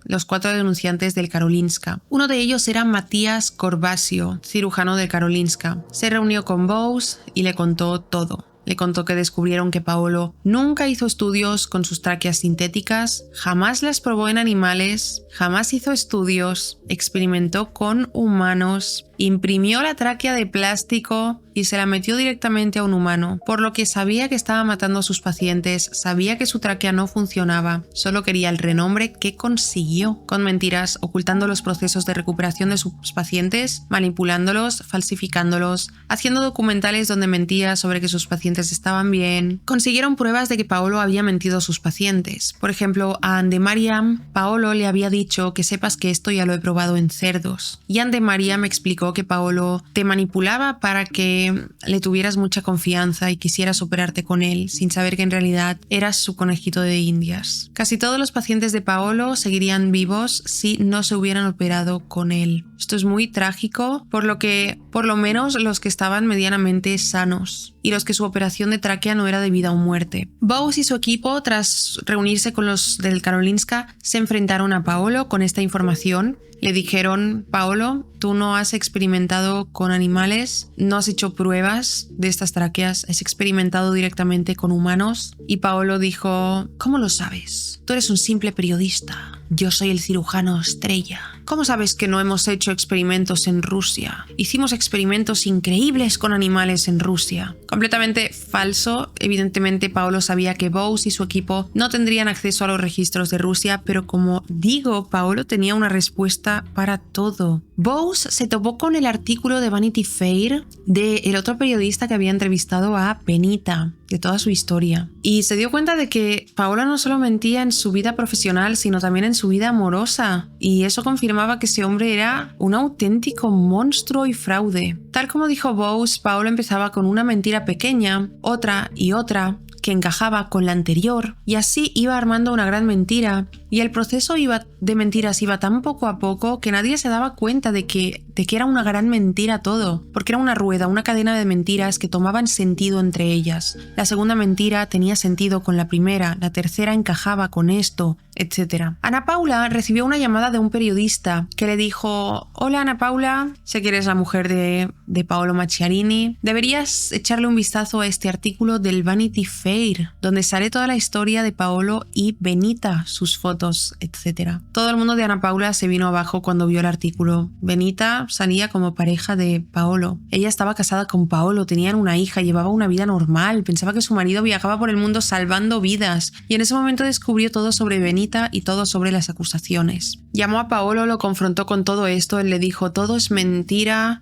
Los 4 denunciantes del Karolinska. Uno de ellos era Matías Corvasio, cirujano del Karolinska. Se reunió con Bose y le contó todo. Le contó que descubrieron que Paolo nunca hizo estudios con sus tráqueas sintéticas, jamás las probó en animales, jamás hizo estudios, experimentó con humanos, imprimió la tráquea de plástico y se la metió directamente a un humano, por lo que sabía que estaba matando a sus pacientes, sabía que su tráquea no funcionaba, solo quería el renombre que consiguió, con mentiras, ocultando los procesos de recuperación de sus pacientes, manipulándolos, falsificándolos, haciendo documentales donde mentía sobre que sus pacientes estaban bien. Consiguieron pruebas de que Paolo había mentido a sus pacientes. Por ejemplo, a Anne-Maria, Paolo le había dicho: que sepas que esto ya lo he probado en cerdos. Y Anne-Maria me explicó que Paolo te manipulaba para que le tuvieras mucha confianza y quisieras operarte con él, sin saber que en realidad eras su conejito de indias. Casi todos los pacientes de Paolo seguirían vivos si no se hubieran operado con él. Esto es muy trágico, por lo que por lo menos los que estaban medianamente sanos y los que su operación de tráquea no era de vida o muerte. Bose y su equipo, tras reunirse con los del Karolinska, se enfrentaron a Paolo con esta información. Le dijeron: Paolo, tú no has experimentado con animales, no has hecho pruebas de estas tráqueas, has experimentado directamente con humanos. Y Paolo dijo: ¿cómo lo sabes? Tú eres un simple periodista. Yo soy el cirujano estrella. ¿Cómo sabes que no hemos hecho experimentos en Rusia? Hicimos experimentos increíbles con animales en Rusia. Completamente falso. Evidentemente, Paolo sabía que Bose y su equipo no tendrían acceso a los registros de Rusia, pero como digo, Paolo tenía una respuesta para todo. Bowes se topó con el artículo de Vanity Fair del otro periodista que había entrevistado a Benita, de toda su historia, y se dio cuenta de que Paolo no solo mentía en su vida profesional, sino también en su vida amorosa, y eso confirmaba que ese hombre era un auténtico monstruo y fraude. Tal como dijo Bowes, Paolo empezaba con una mentira pequeña, otra y otra, que encajaba con la anterior, y así iba armando una gran mentira, y el proceso de mentiras iba tan poco a poco que nadie se daba cuenta de que era una gran mentira todo, porque era una rueda, una cadena de mentiras que tomaban sentido entre ellas. La segunda mentira tenía sentido con la primera, la tercera encajaba con esto, etc. Ana Paula recibió una llamada de un periodista que le dijo: hola Ana Paula, sé que eres la mujer de Paolo Macchiarini, deberías echarle un vistazo a este artículo del Vanity Fair, donde sale toda la historia de Paolo y Benita, sus fotos, etc. Todo el mundo de Ana Paula se vino abajo cuando vio el artículo. Benita salía como pareja de Paolo. Ella estaba casada con Paolo, tenían una hija, llevaba una vida normal, pensaba que su marido viajaba por el mundo salvando vidas, y en ese momento descubrió todo sobre Benita y todo sobre las acusaciones. Llamó a Paolo, lo confrontó con todo esto, él le dijo: todo es mentira,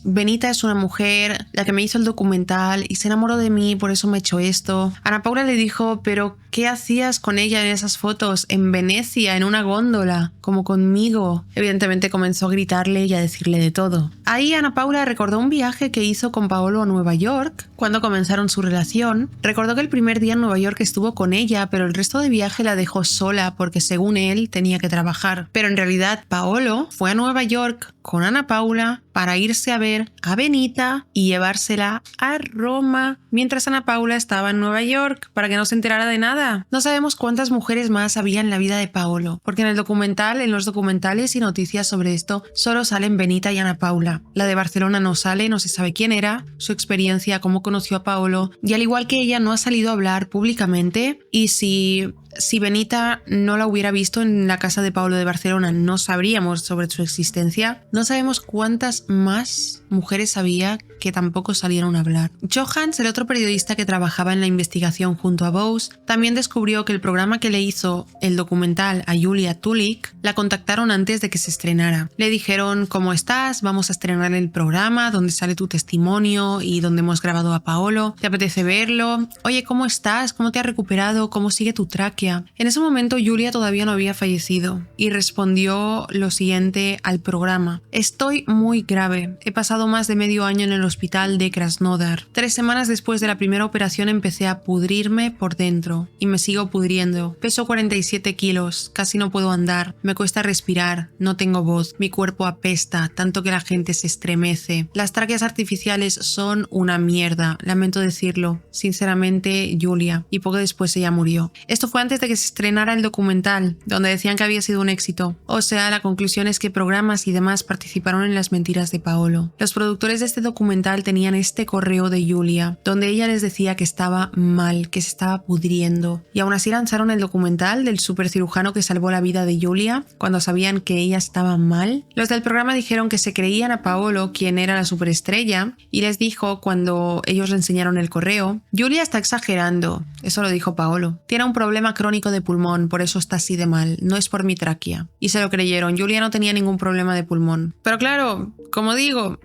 Benita es una mujer, la que me hizo el documental y se enamoró de mí, por eso me he hecho esto. Ana Paula le dijo: pero ¿qué hacías con ella en esas fotos? En Venecia, en una góndola, como conmigo. Evidentemente comenzó a gritarle y a decirle de todo. Ahí Ana Paula recordó un viaje que hizo con Paolo a Nueva York cuando comenzaron su relación. Recordó que el primer día en Nueva York estuvo con ella, pero el resto de viaje la dejó sola porque según él tenía que trabajar. Pero en realidad Paolo fue a Nueva York con Ana Paula para irse a ver a Benita y llevársela a Roma mientras Ana Paula estaba en Nueva York para que no se enterara de nada. No sabemos cuántas mujeres más había en la vida de Paolo, porque en los documentales y noticias sobre esto solo salen Benita y Ana Paula. La de Barcelona no sale, no se sabe quién era, su experiencia, cómo conoció a Paolo, y al igual que ella no ha salido a hablar públicamente, y si Benita no la hubiera visto en la casa de Paolo de Barcelona, no sabríamos sobre su existencia. No sabemos cuántas más mujeres había que tampoco salieron a hablar. Johans, el otro periodista que trabajaba en la investigación junto a Bowes, también descubrió que el programa que le hizo el documental a Julia Tulik la contactaron antes de que se estrenara. Le dijeron: ¿cómo estás? Vamos a estrenar el programa donde sale tu testimonio y donde hemos grabado a Paolo. ¿Te apetece verlo? Oye, ¿cómo estás? ¿Cómo te has recuperado? ¿Cómo sigue tu tráquea? En ese momento Julia todavía no había fallecido y respondió lo siguiente al programa: estoy muy grave. He pasado más de medio año en el hospital de Krasnodar. 3 semanas después de la primera operación empecé a pudrirme por dentro y me sigo pudriendo. Peso 47 kilos, casi no puedo andar, me cuesta respirar, no tengo voz, mi cuerpo apesta, tanto que la gente se estremece. Las tráqueas artificiales son una mierda, lamento decirlo. Sinceramente, Julia. Y poco después ella murió. Esto fue antes de que se estrenara el documental, donde decían que había sido un éxito. O sea, la conclusión es que programas y demás participaron en las mentiras de Paolo. Los productores de este documental tenían este correo de Julia, donde ella les decía que estaba mal, que se estaba pudriendo, y aún así lanzaron el documental del supercirujano que salvó la vida de Julia cuando sabían que ella estaba mal. Los del programa dijeron que se creían a Paolo, quien era la superestrella, y les dijo cuando ellos le enseñaron el correo: Julia está exagerando, eso lo dijo Paolo, tiene un problema crónico de pulmón, por eso está así de mal, no es por mi tráquea. Y se lo creyeron, Julia no tenía ningún problema de pulmón. Pero claro, como digo,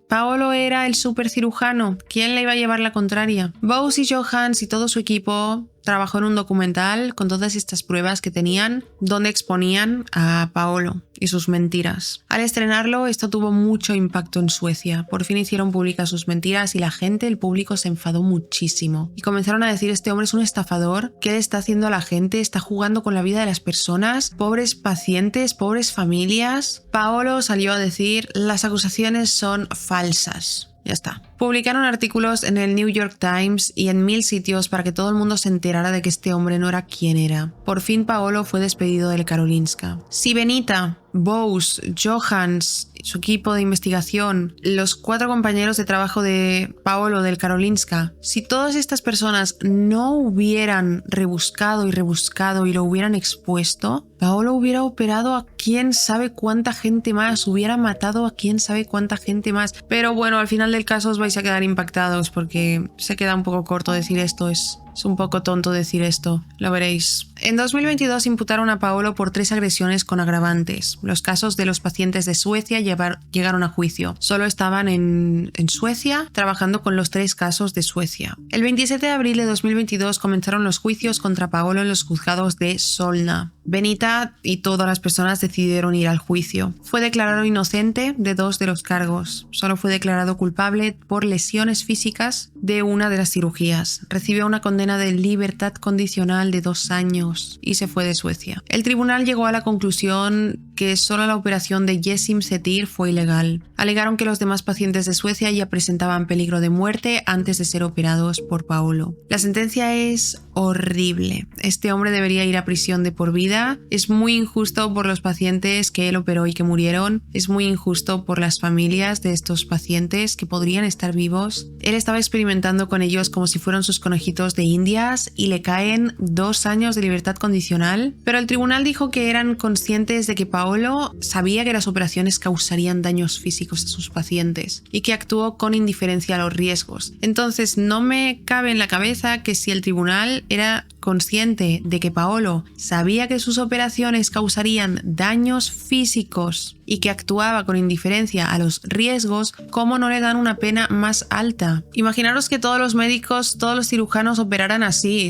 Paolo era el supercirujano, ¿quién le iba a llevar la contraria? Bowes y Johans y todo su equipo trabajó en un documental con todas estas pruebas que tenían, donde exponían a Paolo y sus mentiras. Al estrenarlo, esto tuvo mucho impacto en Suecia. Por fin hicieron públicas sus mentiras y la gente, el público, se enfadó muchísimo. Y comenzaron a decir: este hombre es un estafador, ¿qué le está haciendo a la gente? Está jugando con la vida de las personas, pobres pacientes, pobres familias. Paolo salió a decir: las acusaciones son falsas. Ya está. Publicaron artículos en el New York Times y en 1000 sitios para que todo el mundo se enterara de que este hombre no era quien era. Por fin Paolo fue despedido del Karolinska. Si Benita, Bowes, Johans, su equipo de investigación, los 4 compañeros de trabajo de Paolo del Karolinska, si todas estas personas no hubieran rebuscado y lo hubieran expuesto, Paolo hubiera operado a quién sabe cuánta gente más, hubiera matado a quién sabe cuánta gente más. Pero bueno, al final del caso os vais a quedar impactados porque se queda un poco corto decir esto, es un poco tonto decir esto, lo veréis. En 2022 imputaron a Paolo por 3 agresiones con agravantes. Los casos de los pacientes de Suecia llegaron a juicio. Solo estaban en Suecia trabajando con los 3 casos de Suecia. El 27 de abril de 2022 comenzaron los juicios contra Paolo en los juzgados de Solna. Benita y todas las personas decidieron ir al juicio. Fue declarado inocente de 2 de los cargos. Solo fue declarado culpable por lesiones físicas de una de las cirugías. Recibió una condena de libertad condicional de 2 años y se fue de Suecia. El tribunal llegó a la conclusión que solo la operación de Yesim Setir fue ilegal. Alegaron que los demás pacientes de Suecia ya presentaban peligro de muerte antes de ser operados por Paolo. La sentencia es horrible. Este hombre debería ir a prisión de por vida. Es muy injusto por los pacientes que él operó y que murieron. Es muy injusto por las familias de estos pacientes que podrían estar vivos. Él estaba experimentando con ellos como si fueran sus conejitos de indias y le caen 2 años de libertad condicional. Pero el tribunal dijo que eran conscientes de que Paolo sabía que las operaciones causarían daños físicos a sus pacientes y que actuó con indiferencia a los riesgos. Entonces no me cabe en la cabeza que si el tribunal era consciente de que Paolo sabía que sus operaciones causarían daños físicos y que actuaba con indiferencia a los riesgos, ¿cómo no le dan una pena más alta? Imaginaros que todos los médicos, todos los cirujanos operaran así,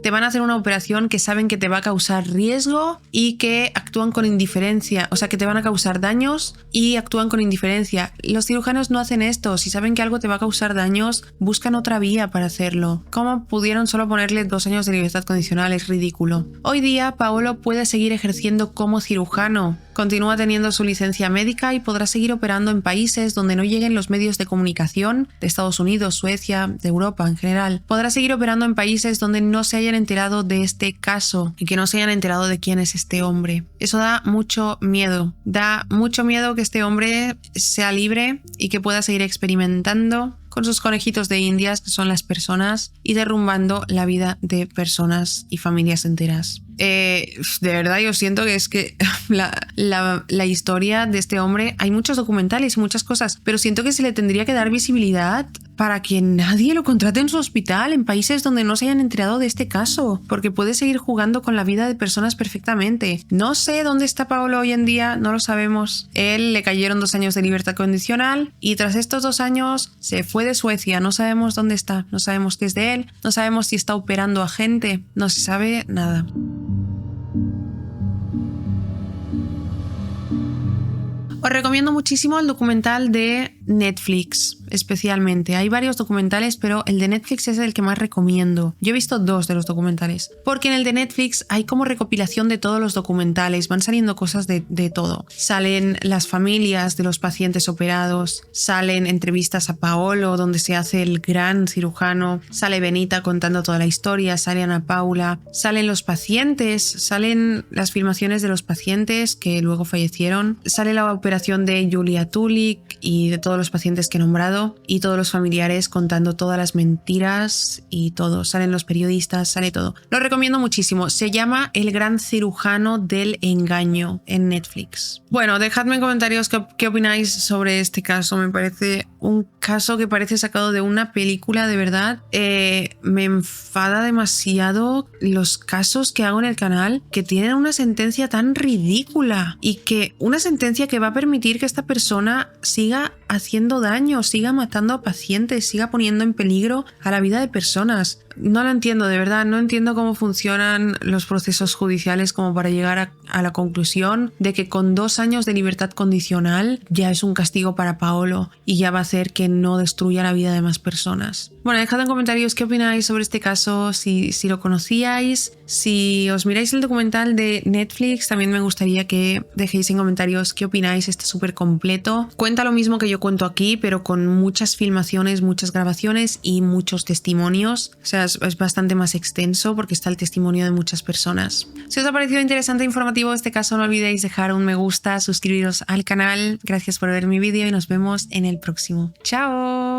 te van a hacer una operación que saben que te va a causar riesgo y que actúan con indiferencia, o sea, que te van a causar daños y actúan con indiferencia. Los cirujanos no hacen esto. Si saben que algo te va a causar daños, buscan otra vía para hacerlo. ¿Cómo pudieron solo ponerle 2 años de libertad condicional? Es ridículo. Hoy día Paolo puede seguir ejerciendo como cirujano. Continúa teniendo su licencia médica y podrá seguir operando en países donde no lleguen los medios de comunicación de Estados Unidos, Suecia, de Europa en general. Podrá seguir operando en países donde no se hayan enterado de este caso y que no se hayan enterado de quién es este hombre. Eso da mucho miedo. Da mucho miedo que este hombre sea libre y que pueda seguir experimentando con sus conejitos de indias, que son las personas, y derrumbando la vida de personas y familias enteras. De verdad yo siento que es que la historia de este hombre, hay muchos documentales y muchas cosas, pero siento que se le tendría que dar visibilidad para que nadie lo contrate en su hospital en países donde no se hayan enterado de este caso, porque puede seguir jugando con la vida de personas perfectamente. No sé dónde está Paolo hoy en día, no lo sabemos. Él le cayeron 2 años de libertad condicional y tras estos 2 años se fue de Suecia. No sabemos dónde está, no sabemos qué es de él, no sabemos si está operando a gente, no se sabe nada. Os recomiendo muchísimo el documental de Netflix, especialmente. Hay varios documentales, pero el de Netflix es el que más recomiendo. Yo he visto 2 de los documentales, porque en el de Netflix hay como recopilación de todos los documentales, van saliendo cosas de todo. Salen las familias de los pacientes operados, salen entrevistas a Paolo, donde se hace el gran cirujano, sale Benita contando toda la historia, sale Ana Paula, salen los pacientes, salen las filmaciones de los pacientes que luego fallecieron, sale la operación de Julia Tulik y de todos los pacientes que he nombrado y todos los familiares contando todas las mentiras y todo. Salen los periodistas, sale todo. Lo recomiendo muchísimo. Se llama El gran cirujano del engaño en Netflix. Bueno, dejadme en comentarios qué opináis sobre este caso. Me parece un caso que parece sacado de una película, de verdad. Me enfada demasiado los casos que hago en el canal que tienen una sentencia tan ridícula y que una sentencia que va a permitir que esta persona siga haciendo daño, siga matando a pacientes, siga poniendo en peligro a la vida de personas. No lo entiendo, de verdad, no entiendo cómo funcionan los procesos judiciales como para llegar a la conclusión de que con 2 años de libertad condicional ya es un castigo para Paolo y ya va a hacer que no destruya la vida de más personas. Bueno, dejad en comentarios qué opináis sobre este caso, si lo conocíais, si os miráis el documental de Netflix, también me gustaría que dejéis en comentarios qué opináis, está súper completo. Cuenta lo mismo que yo cuento aquí, pero con muchas filmaciones, muchas grabaciones y muchos testimonios. O sea, es bastante más extenso porque está el testimonio de muchas personas. Si os ha parecido interesante e informativo este caso, no olvidéis dejar un me gusta, suscribiros al canal. Gracias por ver mi vídeo y nos vemos en el próximo. ¡Chao!